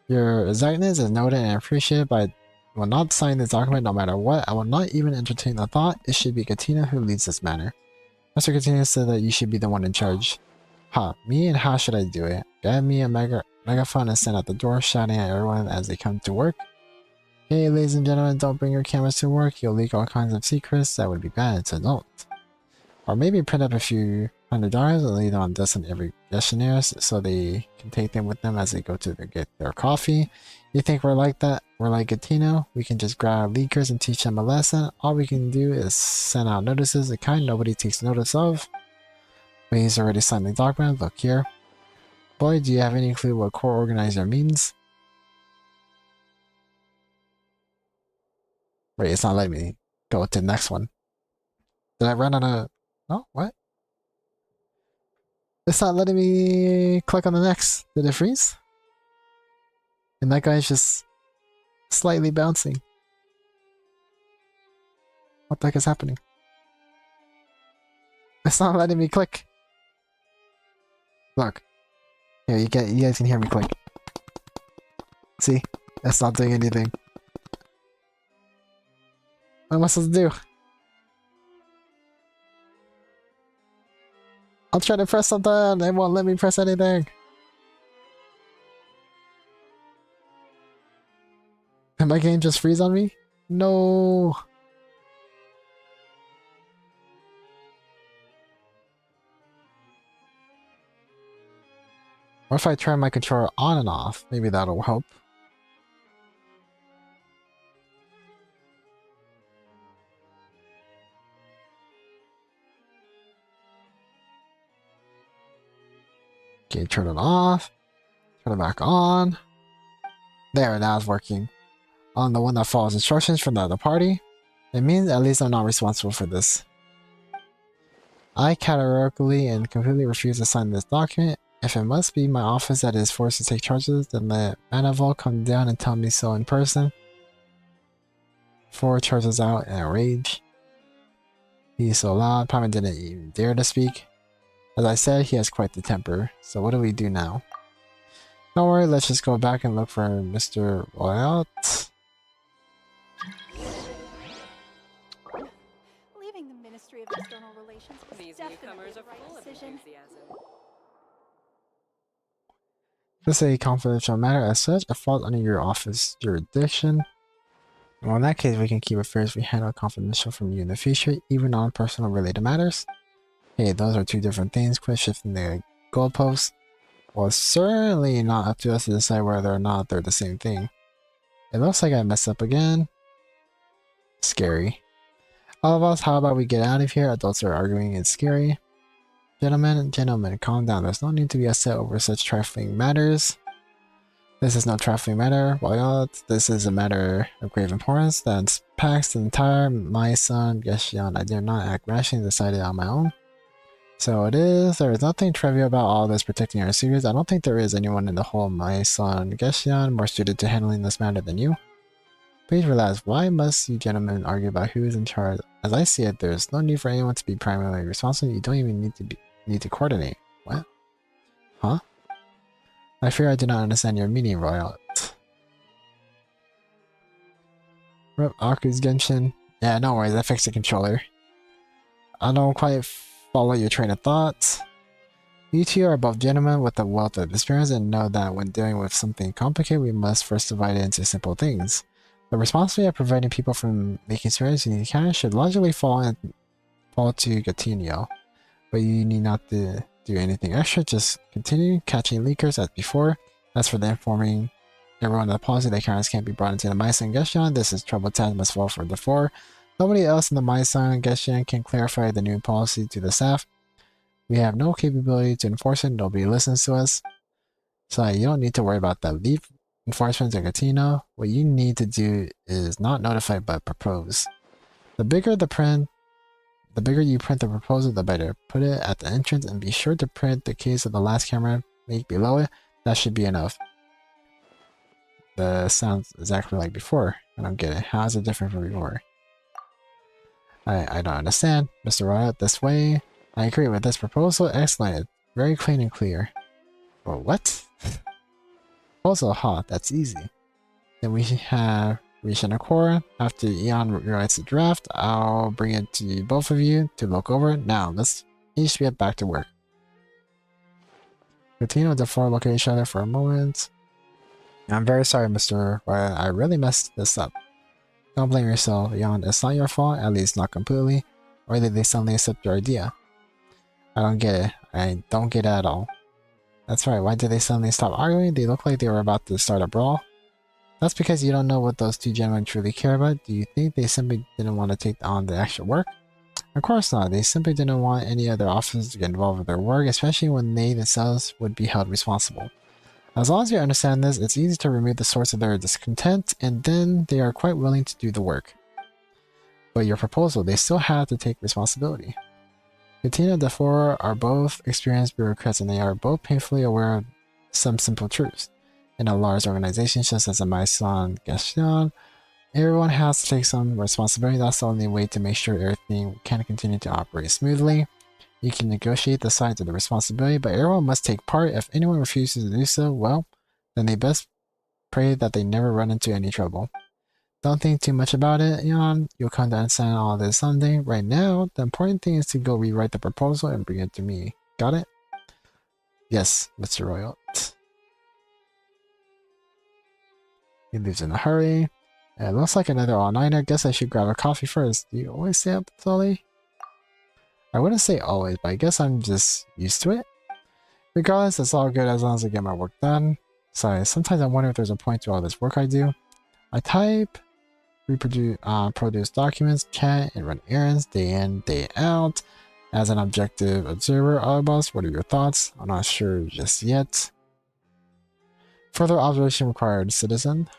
Your exactness is noted and appreciated, but I will not sign this document no matter what. I will not even entertain the thought. It should be Katina who leads this matter. Mr. Katina said that you should be the one in charge. Huh, me, and how should I do it? Grab me a megaphone and stand at the door shouting at everyone as they come to work. Hey, ladies and gentlemen, don't bring your cameras to work. You'll leak all kinds of secrets. That would be bad, so don't. Or maybe print up a few $100 and leave them on desk in every questionnaires so they can take them with them as they go to get their coffee. You think we're like that? We're like Gatino? We can just grab leakers and teach them a lesson? All we can do is send out notices, the kind nobody takes notice of. But he's already signed the document. Look here. Boy, do you have any clue what core organizer means? Wait, it's not letting me go to the next one. Did I run on a... Oh, what? It's not letting me click on the next. Did it freeze? And that guy's just slightly bouncing. What the heck is happening? It's not letting me click. Look. Here, you guys can hear me click. See? That's not doing anything. What am I supposed to do? I'll try to press something. They won't let me press anything. Did my game just freeze on me? No. What if I turn my controller on and off? Maybe that'll help. Okay, turn it off. Turn it back on. There, now it's working. On the one that follows instructions from the other party. It means at least I'm not responsible for this. I categorically and completely refuse to sign this document. If it must be my office that is forced to take charges, then let Manival come down and tell me so in person. 4 charges out in a rage. He's so loud, probably didn't even dare to speak. As I said, he has quite the temper. So what do we do now? Don't worry, let's just go back and look for Mr. Royalt. Leaving the Ministry of External Relations was definitely the right decision. This is a confidential matter as such, a fault under your office jurisdiction. Well, in that case, we can keep affairs we handle confidential from you in the future, even on personal related matters. Hey, those are 2 different things. Quit shifting the goalposts. Well, it's certainly not up to us to decide whether or not they're the same thing. It looks like I messed up again. Scary. All of us, how about we get out of here? Adults are arguing, it's scary. Gentlemen, calm down. There's no need to be upset over such trifling matters. This is no trifling matter. This is a matter of grave importance that impacts the entire my son, Genshin. I dare not act rashly and decided on my own. So it is. There is nothing trivial about all this protecting our secrets. I don't think there is anyone in the whole my son, Genshin, more suited to handling this matter than you. Please relax. Why must you gentlemen argue about who is in charge? As I see it, there's no need for anyone to be primarily responsible. You don't even need to coordinate. What? Huh? I fear I do not understand your meaning, Royal. Rip Aku's Genshin. Yeah, no worries, I fixed the controller. I don't quite follow your train of thought. You 2 are both gentlemen with a wealth of experience and know that when dealing with something complicated, we must first divide it into simple things. The responsibility of preventing people from making serious encounters should logically fall to Gatinio. But you need not to do anything extra, just continue catching leakers as before. As for the informing everyone of the policy that encounters can't be brought into the Maisan Genshin, this is trouble task must fall for the 4. Nobody else in the Maisan Genshin can clarify the new policy to the staff. We have no capability to enforce it, nobody listens to us. So you don't need to worry about that. Leave enforcement to Gatino. What you need to do is not notify but propose. The bigger you print the proposal, the better. Put it at the entrance and be sure to print the case of the last camera make below it. That should be enough. The sounds exactly like before. I don't get it. How is it different from before? I don't understand. Mr. Riot, this way. I agree with this proposal. Excellent. Very clean and clear. Well, what? Proposal, that's easy. Then we have reached an accord. After Eon writes the draft, I'll bring it to both of you to look over it. Now, let's each get back to work. Continue to 4 look at each other for a moment. I'm very sorry, Mr. Riot. I really messed this up. Don't blame yourself, Eon. It's not your fault, at least not completely. Or did they suddenly accept your idea? I don't get it. I don't get it at all. That's right, why did they suddenly stop arguing? They look like they were about to start a brawl. That's because you don't know what those 2 gentlemen truly care about. Do you think they simply didn't want to take on the extra work? Of course not. They simply didn't want any other officers to get involved with their work, especially when they themselves would be held responsible. As long as you understand this, it's easy to remove the source of their discontent, and then they are quite willing to do the work. but your proposal, they still have to take responsibility. Katina and the four are both experienced bureaucrats and they are both painfully aware of some simple truths. In a large organization such as a Maison Genshin, everyone has to take some responsibility. That's the only way to make sure everything can continue to operate smoothly. You can negotiate the sides of the responsibility, but everyone must take part. If anyone refuses to do so, well, then they best pray that they never run into any trouble. Don't think too much about it, Jan. You'll come to understand all this someday. Right now, the important thing is to go rewrite the proposal and bring it to me. Got it? Yes, Mr. Royal. He leaves in a hurry. It looks like another all-nighter. Guess I should grab a coffee first. Do you always stay up so late? I wouldn't say always, but I guess I'm just used to it. Regardless, it's all good as long as I get my work done. Sorry, sometimes I wonder if there's a point to all this work I do. I type, produce documents, chat, and run errands day in, day out. As an objective observer, Arukubox, what are your thoughts? I'm not sure just yet. Further observation required, citizen.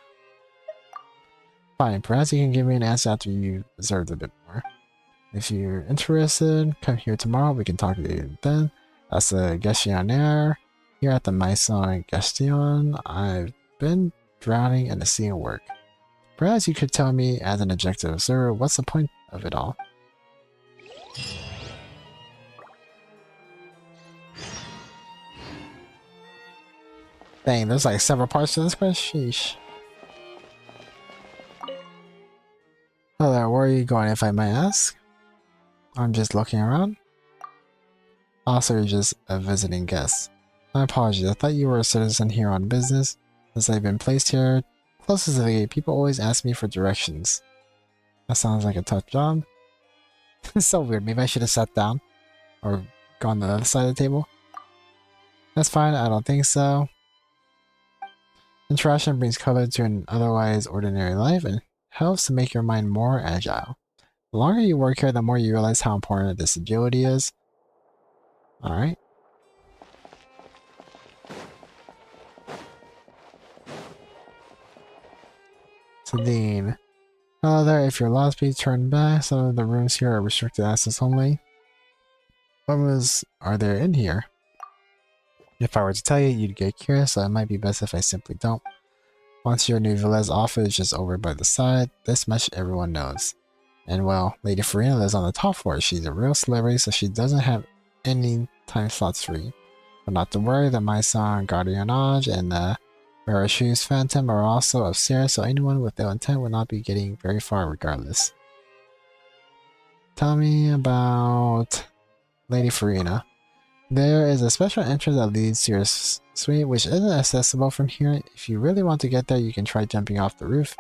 Fine, perhaps you can give me an answer after you observed a bit more. If you're interested, come here tomorrow. We can talk to you then. As a Gestionnaire here at the Maison Genshin, I've been drowning in the sea of work. Perhaps you could tell me, as an objective observer, what's the point of it all? Dang, there's like several parts to this question. Sheesh. Hello, where are you going, if I may ask? I'm just looking around. Also, you're just a visiting guest. My apologies, I thought you were a citizen here on business. Since I've been placed here closest to the gate, people always ask me for directions. That sounds like a tough job. It's so weird, maybe I should have sat down. Or gone to the other side of the table. That's fine, I don't think so. Interaction brings color to an otherwise ordinary life and helps to make your mind more agile. The longer you work here, the more you realize how important this agility is. Alright. Sadine. Hello there, if you're lost, please turn back. Some of the rooms here are restricted access only. What rooms are there in here? If I were to tell you, you'd get curious, so it might be best if I simply don't. Once your new Villa's office is just over by the side, this much everyone knows. And well, Lady Farina lives on the top floor. She's a real celebrity, so she doesn't have any time slots free. But not to worry, the Maison Gardiennage and the Marachus Phantom are also upstairs, so anyone with ill intent will not be getting very far regardless. Tell me about Lady Farina. There is a special entrance that leads to your suite, which isn't accessible from here. If you really want to get there, you can try jumping off the roof.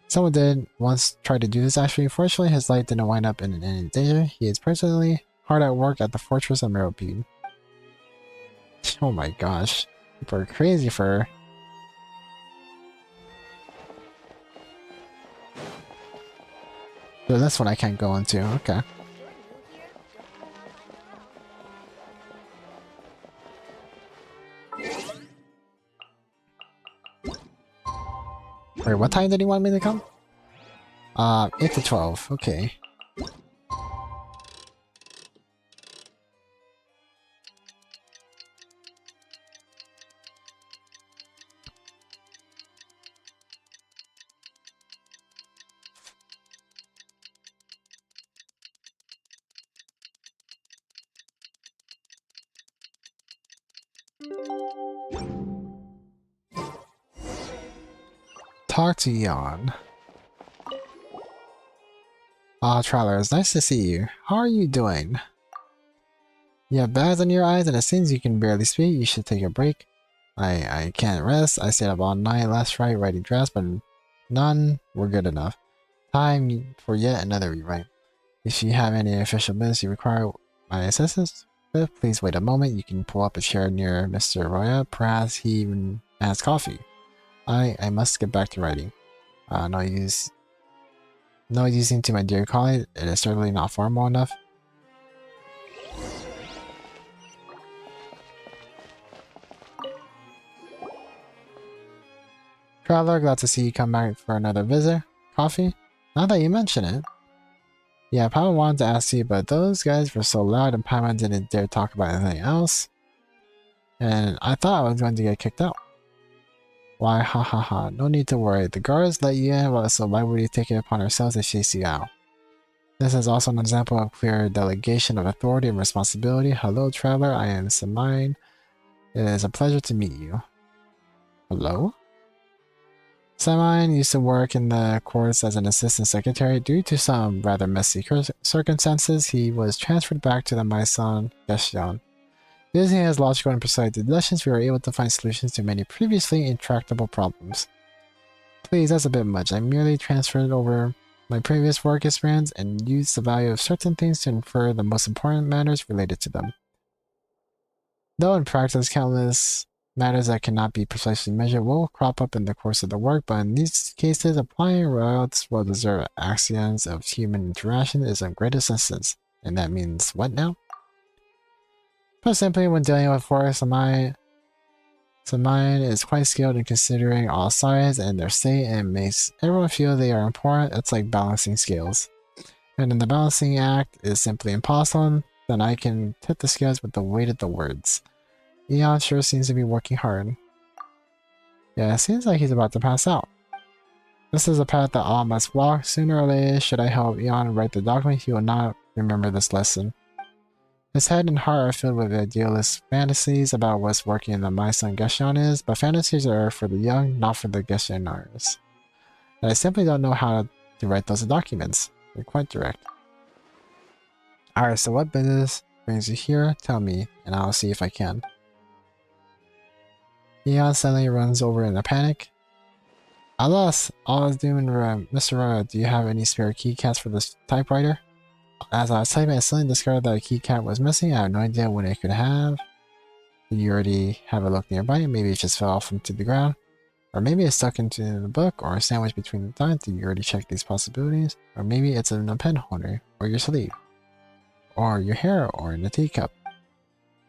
Someone did once try to do this actually. Fortunately, his life didn't wind up in any danger. He is personally hard at work at the Fortress of Meropide. Oh my gosh. People are crazy for... So this one I can't go into, okay. Wait, what time did he want me to come? 8 to 12, okay. Talk to Jan. Ah, Traveler, it's nice to see you. How are you doing? You have bags on your eyes and it seems you can barely speak. You should take a break. I can't rest. I stayed up all night last night writing drafts, but none were good enough. Time for yet another rewrite. If you have any official business you require my assistance with, please wait a moment. You can pull up a chair near Mr. Roya. Perhaps he even has coffee. I must get back to writing. No use using to my dear colleague. It is certainly not formal enough. Traveler, glad to see you come back for another visit. Coffee? Now that you mention it. Yeah, Paimon wanted to ask you, but those guys were so loud and Paimon didn't dare talk about anything else. And I thought I was going to get kicked out. Why, ha ha ha, no need to worry. The guards let you in, well, so why would you take it upon ourselves to chase you out? This is also an example of clear delegation of authority and responsibility. Hello, traveler, I am Samine. It is a pleasure to meet you. Hello? Samine used to work in the courts as an assistant secretary. Due to some rather messy circumstances, he was transferred back to the Maison Genshin. Using his logical and precise deductions, we were able to find solutions to many previously intractable problems. Please, that's a bit much. I merely transferred over my previous work experience and used the value of certain things to infer the most important matters related to them. Though in practice, countless matters that cannot be precisely measured will crop up in the course of the work, but in these cases, applying well-deserved axioms of human interaction is of greatest essence. And that means what now? Put simply, when dealing with forest, Samine is quite skilled in considering all sides and their state and makes everyone feel they are important. It's like balancing scales. And in the balancing act is simply impossible, then I can tip the scales with the weight of the words. Eon sure seems to be working hard. Yeah, it seems like he's about to pass out. This is a path that all must walk. Sooner or later, should I help Eon write the document, he will not remember this lesson. His head and heart are filled with idealist fantasies about what's working in the Maison Genshin is, but fantasies are for the young, not for the Genshiners. And I simply don't know how to write those documents. They're quite direct. Alright, so what business brings you here? Tell me, and I'll see if I can. Eon suddenly runs over in a panic. Alas, all is doom and ruin. Mr. Roya, do you have any spare keycaps for this typewriter? As I was typing, I suddenly discovered that a keycap was missing. I have no idea what it could have. Did you already have a look nearby? Maybe it just fell off into the ground. Or maybe it's stuck into the book, or sandwiched between the dots. Did you already check these possibilities? Or maybe it's in a pen holder, or your sleeve, or your hair, or in a teacup.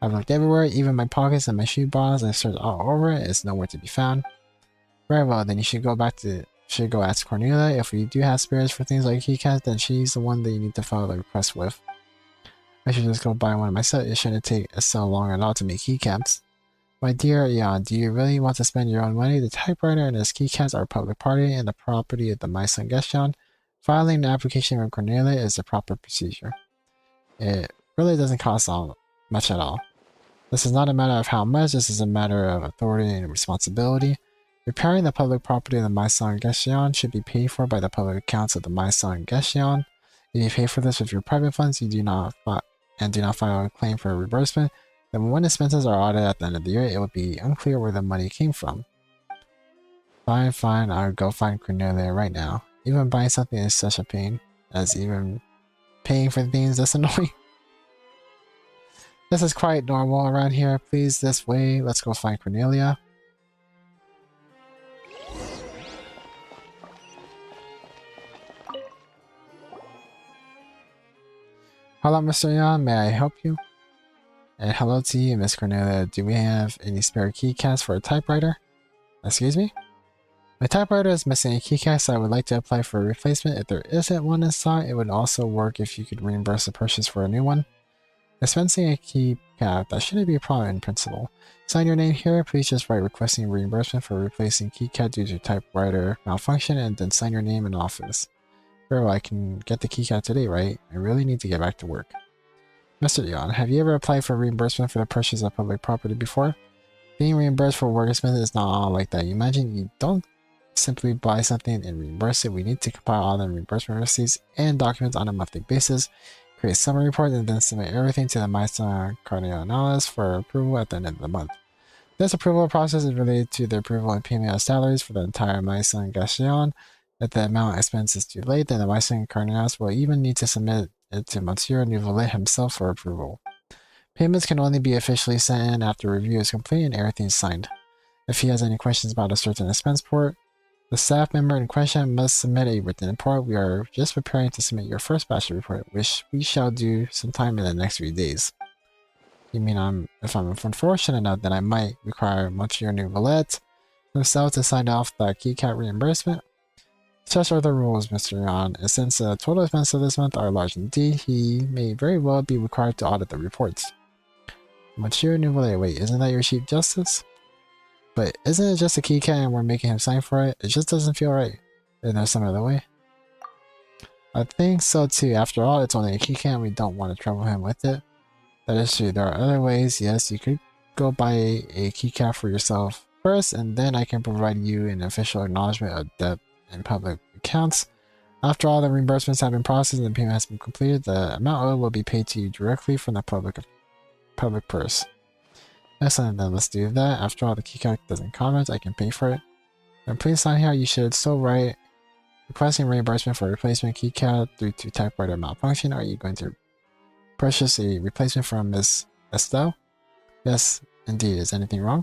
I've looked everywhere, even my pockets and my shoe bottoms. I searched all over it. It's nowhere to be found. Very well, then you should go ask Cornelia. If we do have spares for things like keycaps, then she's the one that you need to file the request with. I should just go buy one myself. It shouldn't take so long at all to make keycaps. My dear Eon, do you really want to spend your own money? The typewriter and its keycaps are public property and the property of the Maison Genshin. Filing an application with Cornelia is the proper procedure. It really doesn't cost much at all. This is not a matter of how much, this is a matter of authority and responsibility. Repairing the public property of the Maison Genshin should be paid for by the public accounts of the Maison Genshin. If you pay for this with your private funds, you do not file a claim for reimbursement, then when expenses are audited at the end of the year, it will be unclear where the money came from. Fine, I'll go find Cornelia right now. Even buying something is such a pain, as even paying for things that's annoying. This is quite normal around here. Please, this way. Let's go find Cornelia. Hello, Mr. Yan. May I help you? And hello to you, Miss Cornelia. Do we have any spare keycaps for a typewriter? Excuse me? My typewriter is missing a keycap, so I would like to apply for a replacement. If there isn't one in stock, it would also work if you could reimburse the purchase for a new one. Dispensing a keycap, that shouldn't be a problem in principle. Sign your name here. Please just write requesting reimbursement for replacing keycap due to typewriter malfunction, and then sign your name in office. Very well, I can get the keycap today, right? I really need to get back to work. Mr. Yon, have you ever applied for reimbursement for the purchase of public property before? Being reimbursed for work expenses is not all like that. You imagine you don't simply buy something and reimburse it. We need to compile all the reimbursement receipts and documents on a monthly basis, create a summary report, and then submit everything to the Maison Cardinales for approval at the end of the month. This approval process is related to the approval and payment of salaries for the entire Maison Genshin. If the amount expense is too late, then the Maison Cardinales will even need to submit it to Monsieur Nouvelet himself for approval. Payments can only be officially sent in after review is complete and everything is signed. If he has any questions about a certain expense report, the staff member in question must submit a written report. We are just preparing to submit your first batch of report, which we shall do sometime in the next few days. You mean if I'm unfortunate enough, then I might require Monsieur Nouvelet himself to sign off the keycap reimbursement? Such are the rules, Mr. Yan, and since the total expenses this month are large indeed, he may very well be required to audit the reports. Monsieur Nouveau, wait, isn't that your Chief Justice? But isn't it just a keycap and we're making him sign for it? It just doesn't feel right. Isn't there some other way? I think so too. After all, it's only a keycap and we don't want to trouble him with it. That is true. There are other ways. Yes, you could go buy a keycap for yourself first, and then I can provide you an official acknowledgement of debt in public accounts. After all the reimbursements have been processed and the payment has been completed, the amount owed will be paid to you directly from the public purse. Excellent, then let's do that. After all, the keycap doesn't comment, I can pay for it. And please sign here, you should still write requesting reimbursement for replacement keycap due to typewriter malfunction. Are you going to purchase a replacement from Miss Estelle? Yes, indeed. Is anything wrong?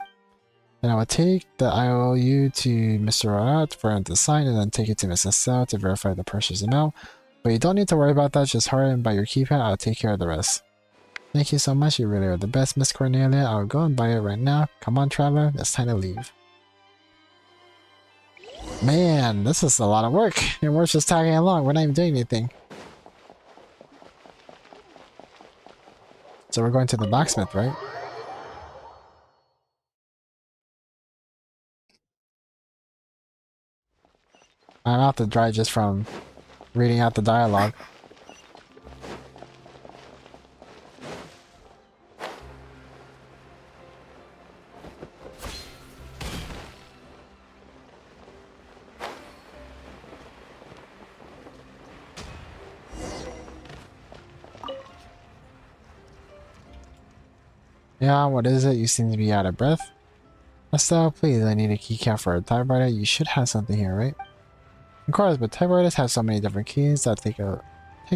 Then I will take the IOU to Mr. Rorat for him to sign and then take it to Miss Estelle to verify the purchase amount. But you don't need to worry about that, just hurry and buy your keypad, I'll take care of the rest. Thank you so much, you really are the best, Miss Cornelia. I'll go and buy it right now. Come on, traveler, it's time to leave. Man, this is a lot of work, and we're just tagging along, we're not even doing anything. So we're going to the blacksmith, right? I'm out to dry just from reading out the dialogue. Yeah, what is it? You seem to be out of breath. Estelle, please, I need a keycap for a typewriter. You should have something here, right? Of course, but typewriters have so many different keys that take a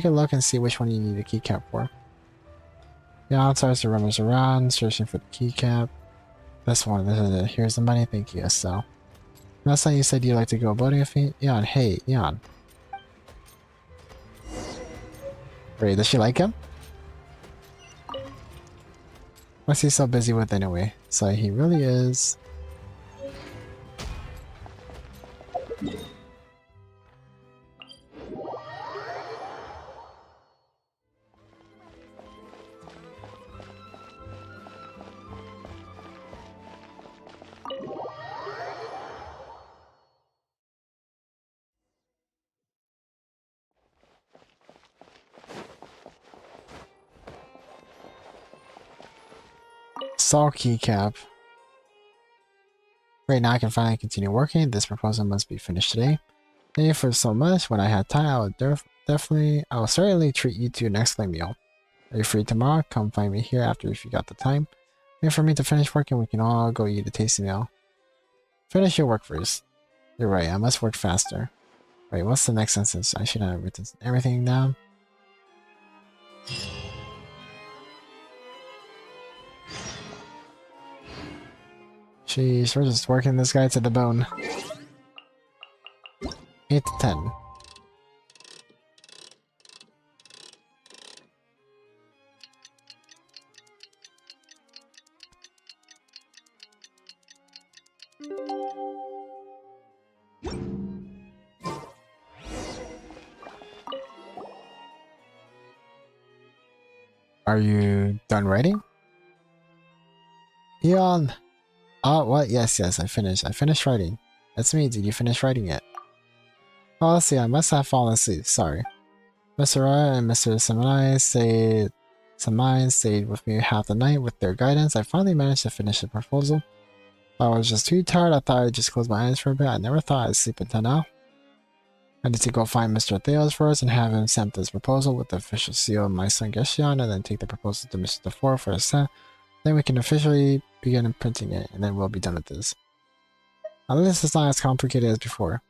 look and see which one you need a keycap for. Yeah, starts to rummage around, searching for the keycap. This one, this is it. Here's the money. Thank you, Estelle. Last time you said you'd like to go boating with me? Yan, hey, Yan. Wait, does she like him? What's he so busy with anyway? So he really is. Saw keycap. Right now I can finally continue working. This proposal must be finished today. Thank you for so much. When I have time, I will certainly treat you to an excellent meal. Are you free tomorrow? Come find me here after if you got the time. Wait for me to finish working, we can all go eat a tasty meal. Finish your work first. You're right, I must work faster. Wait, what's the next sentence? I should have written everything down. Jeez, we're just working this guy to the bone. 8 to 10. Are you done writing? Eon! Oh, what? Yes, I finished. I finished writing. That's me. Did you finish writing yet? Oh, let's see. I must have fallen asleep. Sorry. Mr. Roy and Mr. Samine stayed with me half the night. With their guidance, I finally managed to finish the proposal. I was just too tired. I thought I'd just close my eyes for a bit. I never thought I'd sleep until now. I need to go find Mr. ToS first and have him stamp this proposal with the official seal of my son Genshin, and then take the proposal to Mr. DeFore for a set. Then we can officially begin printing it, and then we'll be done with this. At least it's not as complicated as before.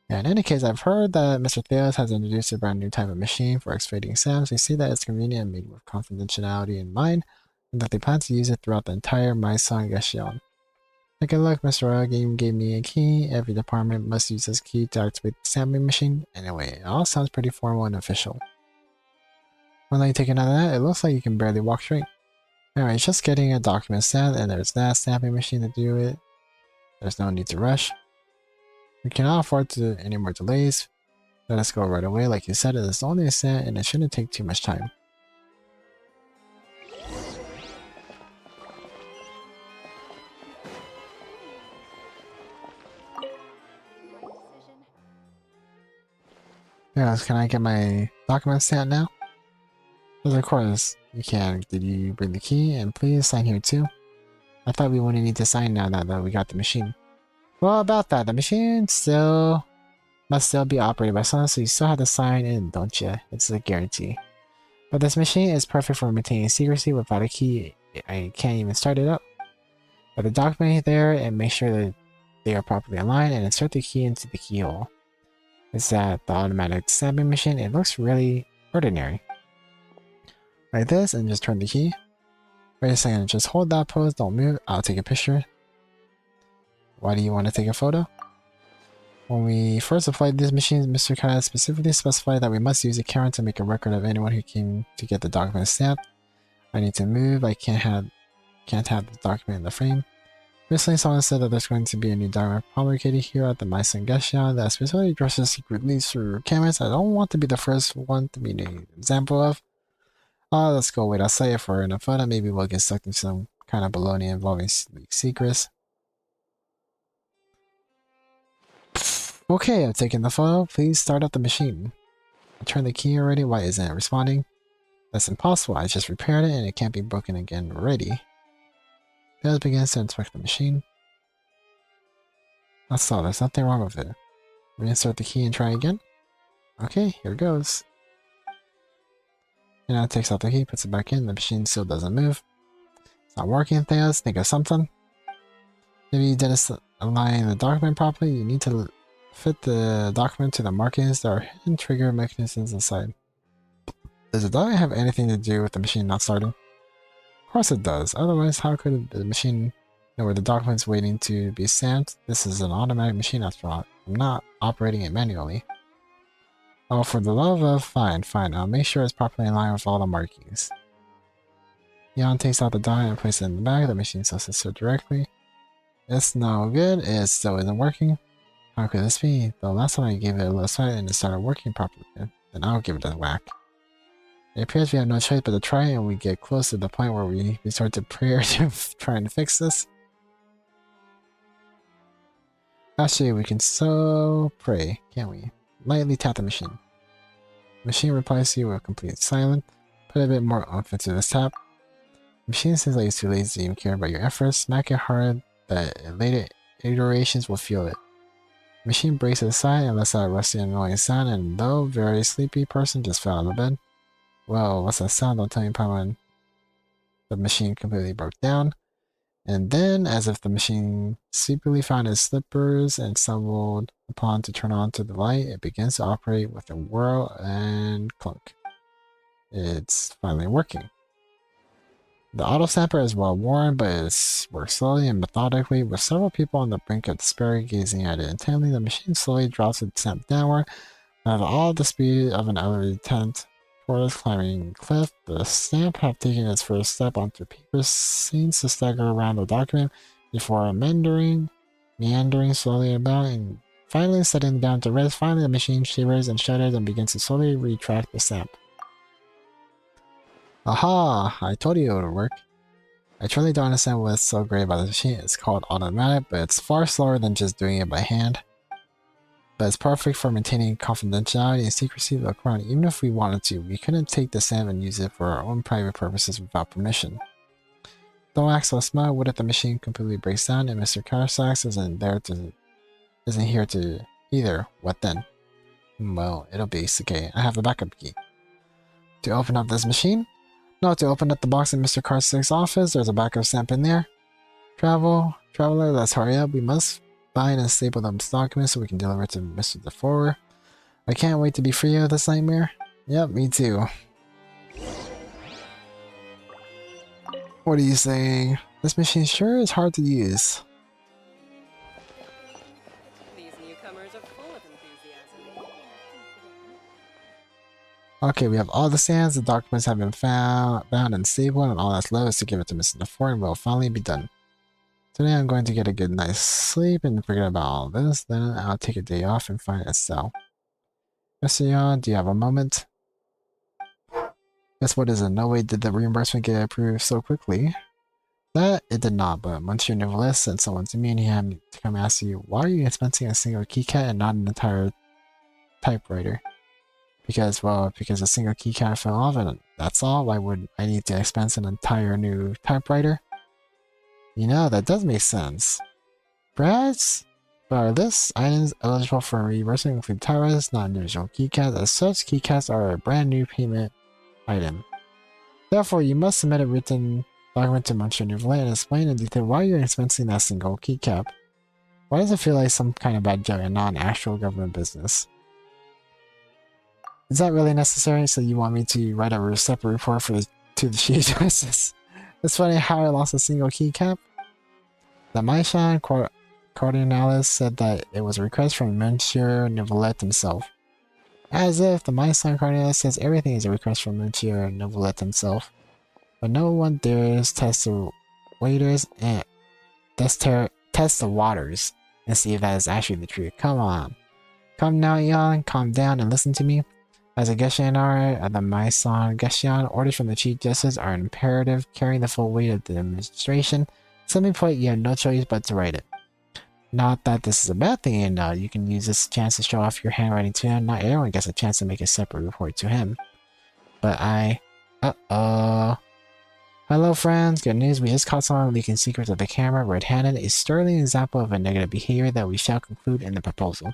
Yeah, in any case, I've heard that Mr. ToS has introduced a brand new type of machine for excavating SAMs. We see that it's convenient and made with confidentiality in mind, and that they plan to use it throughout the entire My Son Genshin. Take a look, Mr. Roy gave me a key. Every department must use this key to activate the stamping machine. Anyway, it all sounds pretty formal and official. When I take another that, it looks like you can barely walk straight. Anyway, it's just getting a document stamped, and there's that stamping machine to do it. There's no need to rush. We cannot afford to any more delays. Let us go right away. Like you said, it is only a set and it shouldn't take too much time. Yes, can I get my document stamp now? Yes, of course, you can. Did you bring the key? And please sign here too. I thought we wouldn't need to sign now that we got the machine. Well, about that, the machine must still be operated by someone, so you still have to sign in, don't you? It's a guarantee. But this machine is perfect for maintaining secrecy. Without a key, I can't even start it up. Put the document there and make sure that they are properly aligned and insert the key into the keyhole. Is that the automatic stamping machine? It looks really ordinary. Like this, and just turn the key. Wait a second, just hold that pose, don't move. I'll take a picture. Why do you want to take a photo? When we first applied these machines, Mr. Kaya specifically specified that we must use a camera to make a record of anyone who came to get the document stamped. I need to move. I can't have the document in the frame. Recently, someone said that there's going to be a new document promulgated here at the Genshin that specifically addresses secret leaks through cameras. I don't want to be the first one to be an example of. Let's go wait outside for in a photo. Maybe we'll get stuck in some kind of baloney involving secrets. Okay, I've taken the photo. Please start up the machine. I turned the key already. Why isn't it responding? That's impossible. I just repaired it and it can't be broken again. Ready. Buzz begins to inspect the machine. That's all. There's nothing wrong with it. Reinsert the key and try again. Okay, here goes. And now it takes out the key, puts it back in. The machine still doesn't move. It's not working. Theos, think of something. Maybe you didn't align the document properly. You need to fit the document to the markings. There are hidden trigger mechanisms inside. Does the document have anything to do with the machine not starting? Of course it does. Otherwise, how could the machine know where the document's waiting to be stamped? This is an automatic machine after all. I'm not operating it manually. Oh, for the love of... Fine. I'll make sure it's properly in line with all the markings. Jan takes out the die and places it in the bag. The machine still sits there directly. It's no good. It still isn't working. How could this be? The last time I gave it a little sweat and it started working properly. Then I'll give it a whack. It appears we have no choice but to try, and we get close to the point where we resort to prayer to trying to fix this. Actually, we can so pray, can't we? Lightly tap the machine. The machine replies to you with complete silence. Put a bit more oomph into this tap. The machine seems like it's too lazy to even care about your efforts. Smack it hard that later iterations will feel it. The machine breaks it aside and lets out a rusty annoying sound, and though very sleepy person just fell out of bed. Well, what's that sound? Don't tell me when the machine completely broke down. And then, as if the machine sleepily found its slippers and stumbled upon to turn on to the light, it begins to operate with a whirl and clunk. It's finally working. The auto stamper is well worn, but it works slowly and methodically, with several people on the brink of despair gazing at it intently. The machine slowly drops its stamp downward, at all the speed of an elevated tent. Towards climbing cliff, the stamp have taken its first step onto paper, seems to stagger around the document before meandering slowly about and finally settling down to rest. Finally, the machine shivers and shudders and begins to slowly retract the stamp. Aha! I told you it would work. I truly don't understand what's so great about this machine. It's called automatic, but it's far slower than just doing it by hand. But it's perfect for maintaining confidentiality and secrecy. Look around, even if we wanted to, we couldn't take the stamp and use it for our own private purposes without permission. Don't act so smart. What if the machine completely breaks down and Mr. Karasax isn't here to either? What then? Well, it'll be okay. I have a backup key. To open up this machine? No, to open up the box in Mr. Karasax's office. There's a backup stamp in there. Traveler, let's hurry up. We must bind and staple them documents so we can deliver it to Mr. DeFore. I can't wait to be free of this nightmare. Yep, me too. What are you saying? This machine sure is hard to use. These newcomers are full of enthusiasm. Okay, we have all the sands. The documents have been bound and stapled, and all that's left is to give it to Mr. DeFore and we'll finally be done. Today I'm going to get a good night's sleep and forget about all this. Then I'll take a day off and find a cell. Mr. Yan, do you have a moment? Guess what is it? No way did the reimbursement get approved so quickly. That it did not, but Monsieur Neuvillette sent someone to me and he had me to come ask you, why are you expensing a single keycat and not an entire typewriter? Because a single keycat fell off and that's all? Why would I need to expense an entire new typewriter? You know, that does make sense. Perhaps, but this items eligible for reimbursement include typewriters, not individual keycaps. As such, keycaps are a brand new payment item. Therefore, you must submit a written document to Monsieur Neuvillette and explain in detail why you're expensing that single keycap. Why does it feel like some kind of bad joke and not an actual government business? Is that really necessary? So you want me to write a separate report to the Chief Justice? It's funny how I lost a single keycap. The Maishan Cardinalis said that it was a request from Monsieur Neuvillette himself. As if the Maishan Cardinalis says everything is a request from Monsieur Neuvillette himself. But no one dares test the waiters and test the waters and see if that is actually the truth. Come on. Come now, Yan, calm down and listen to me. As a Gestionnaire at the Maison Gestion, orders from the Chief Justice are imperative, carrying the full weight of the administration. Simply put, you have no choice but to write it. Not that this is a bad thing, and you can use this chance to show off your handwriting to him. Not everyone gets a chance to make a separate report to him. But Hello friends, good news, we just caught someone leaking secrets of the camera red-handed, a sterling example of a negative behavior that we shall conclude in the proposal.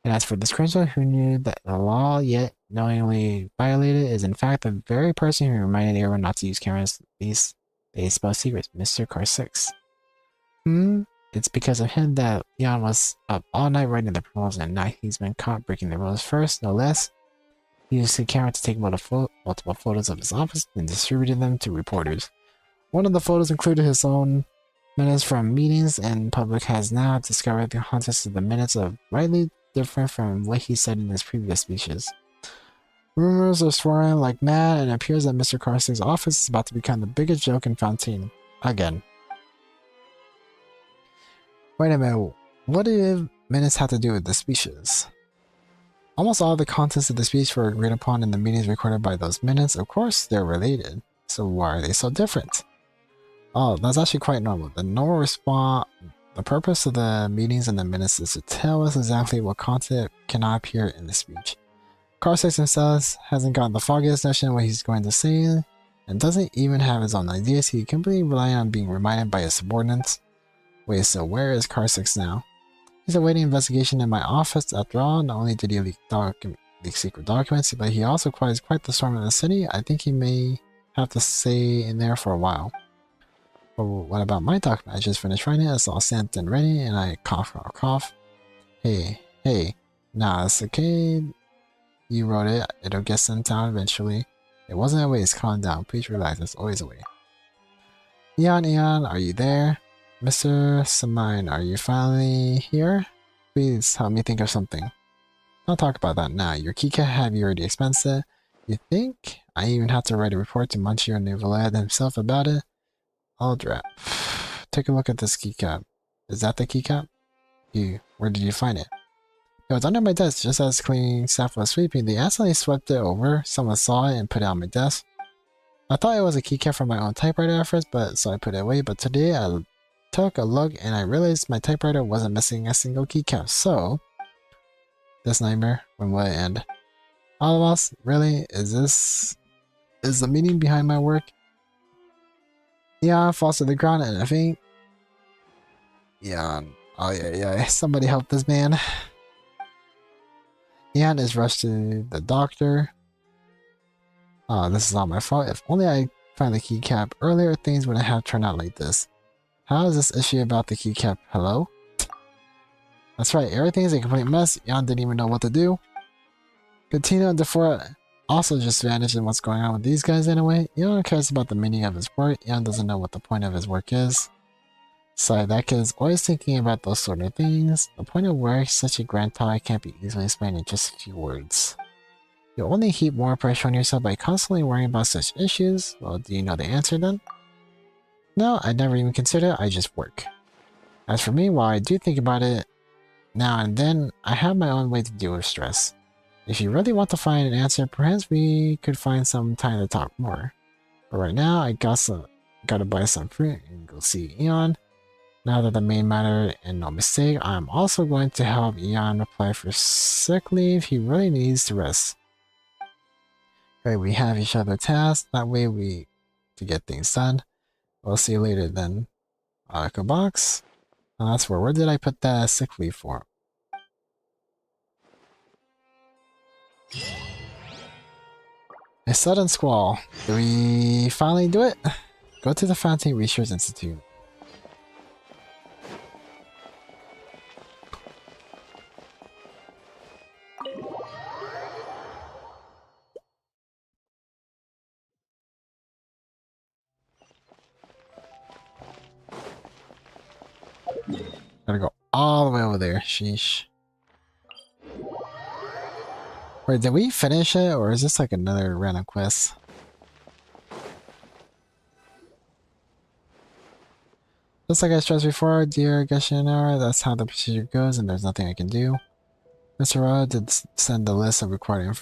And as for this criminal who knew that the law yet knowingly violated is in fact the very person who reminded everyone not to use cameras these they expose secrets, Mr. Car6. It's because of him that Yan was up all night writing the proposal and now he's been caught breaking the rules first, no less. He used the camera to take multiple photos of his office and distributed them to reporters. One of the photos included his own minutes from meetings, and public has now discovered the contents of the minutes of rightly different from what he said in his previous speeches. Rumors are swirling like mad, and it appears that Mr. Car6's office is about to become the biggest joke in Fontaine. Again. Wait a minute, what do minutes have to do with the speeches? Almost all the contents of the speech were agreed upon in the meetings recorded by those minutes. Of course, they're related. So why are they so different? Oh, that's actually quite normal. The purpose of the meetings and the minutes is to tell us exactly what content cannot appear in the speech. Car6 himself hasn't gotten the foggiest notion what he's going to say, and doesn't even have his own ideas. He completely relies on being reminded by his subordinates. Wait, so where is Car6 now? He's awaiting investigation in my office. After all, not only did he leak secret documents, but he also caused quite the storm in the city. I think he may have to stay in there for a while. But what about my document? I just finished writing it. It's all sent and ready, and I cough. Hey, nah, it's okay. You wrote it. It'll get sent out eventually. It wasn't a waste. Calm down. Please relax. It's always a way. Eon, are you there? Mr. Samine, are you finally here? Please help me think of something. I'll talk about that now. Your keycat, have you already expensed it? You think? I even have to write a report to Monsieur Neuvillette himself about it? I'll drop. Take a look at this keycap. Is that the keycap? Where did you find it? It was under my desk just as cleaning staff was sweeping. They accidentally swept it over. Someone saw it and put it on my desk. I thought it was a keycap from my own typewriter at first, so I put it away. But today I took a look and I realized my typewriter wasn't missing a single keycap. So, this nightmare, when will it end? All of us? Really? Is the meaning behind my work? Yeah, falls to the ground and I think... Oh yeah, somebody help this man. Yan is rushed to the doctor. Oh, this is not my fault. If only I found the keycap earlier, things wouldn't have turned out like this. How is this issue about the keycap? Hello? That's right, everything's a complete mess. Yan didn't even know what to do. Katina and Defora also just vanished, and what's going on with these guys anyway? Yan cares about the meaning of his work. Yan doesn't know what the point of his work is. So that kid is always thinking about those sort of things. The point of work, such a grand topic, can't be easily explained in just a few words. You'll only heap more pressure on yourself by constantly worrying about such issues. Well, do you know the answer then? No, I never even considered it. I just work. As for me, while I do think about it now and then, I have my own way to deal with stress. If you really want to find an answer, perhaps we could find some time to talk more. But right now, I gotta buy some fruit and go see Eon. Now that the main matter and no mistake, I'm also going to help Eon apply for sick leave. He really needs to rest. Right, we have each other tasks. That way to get things done. We'll see you later then. Arukubox. That's where did I put that sick leave for? A sudden squall. Do we finally do it? Go to the Fountain Research Institute. Gotta go all the way over there. Sheesh. Wait, did we finish it, or is this like another random quest? Just like I stressed before, dear Genshin, that's how the procedure goes, and there's nothing I can do. Mr. Ra did send the list of required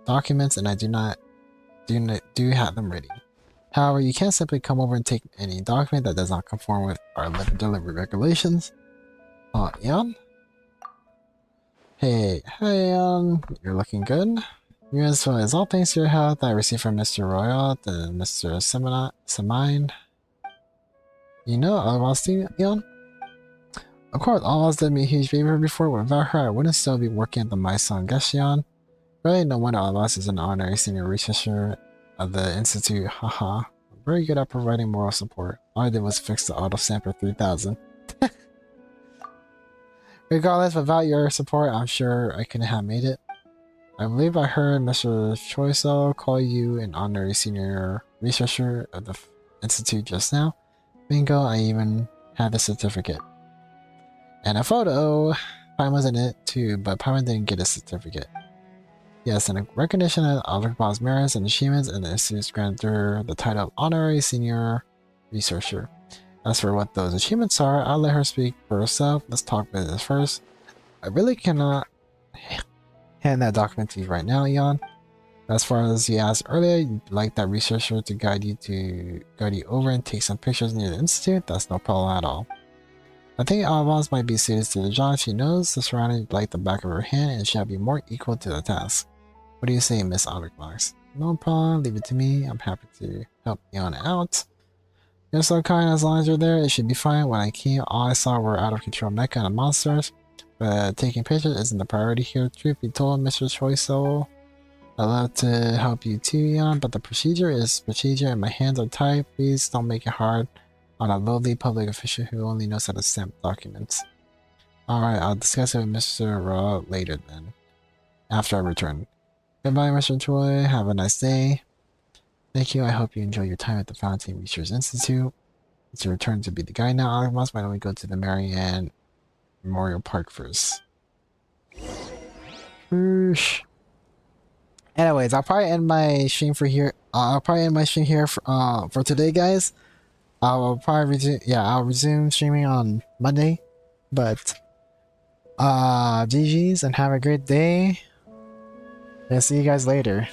documents, and I do have them ready. However, you can't simply come over and take any document that does not conform with our delivery regulations. Eon? Hey, you're looking good. As well as all thanks to your help I received from Mr. Royal and Mr. Samine. You know Alvas, Eon? Of course, Alvas did me a huge favor before. Without her, I wouldn't still be working at the Maison Genshin. Really, no wonder Alvas is an honorary senior researcher of the Institute. Haha. Very good at providing moral support. All I did was fix the auto sampler 3000. Regardless, without your support, I'm sure I couldn't have made it. I believe I heard Mr. Choiso call you an honorary senior researcher of the Institute just now. Bingo, I even had the certificate. And a photo! Paimon was in it too, but Paimon didn't get a certificate. Yes, and a recognition of Arukubox merits and achievements, and the Institute's granted her the title of honorary senior researcher. As for what those achievements are, I'll let her speak for herself. Let's talk business first. I really cannot hand that document to you right now, Eon. As far as you asked earlier, you'd like that researcher to guide you over and take some pictures near the Institute. That's no problem at all. I think Alvas might be suited to the job. She knows the surroundings like the back of her hand, and she'll be more equal to the task. What do you say, Miss Arukubox? No problem. Leave it to me. I'm happy to help Eon out. You're so kind. As long as you're there, it should be fine. When I came, all I saw were out of control mecha and monsters. But taking pictures isn't the priority here. Truth be told, Mr. Choiso, I'd love to help you too, Eon, but the procedure is procedure and my hands are tied. Please don't make it hard on a lowly public official who only knows how to stamp documents. Alright, I'll discuss it with Mr. Raw later then. After I return. Goodbye, Mr. Choi. Have a nice day. Thank you. I hope you enjoy your time at the Fountain Research Institute. It's your turn to be the guide now, Arukubox. Why don't we go to the Marianne Memorial Park first? Whoosh. Anyways, I'll probably end my stream for here. For today, guys. I'll probably resume streaming on Monday. But GG's and have a great day. I'll see you guys later.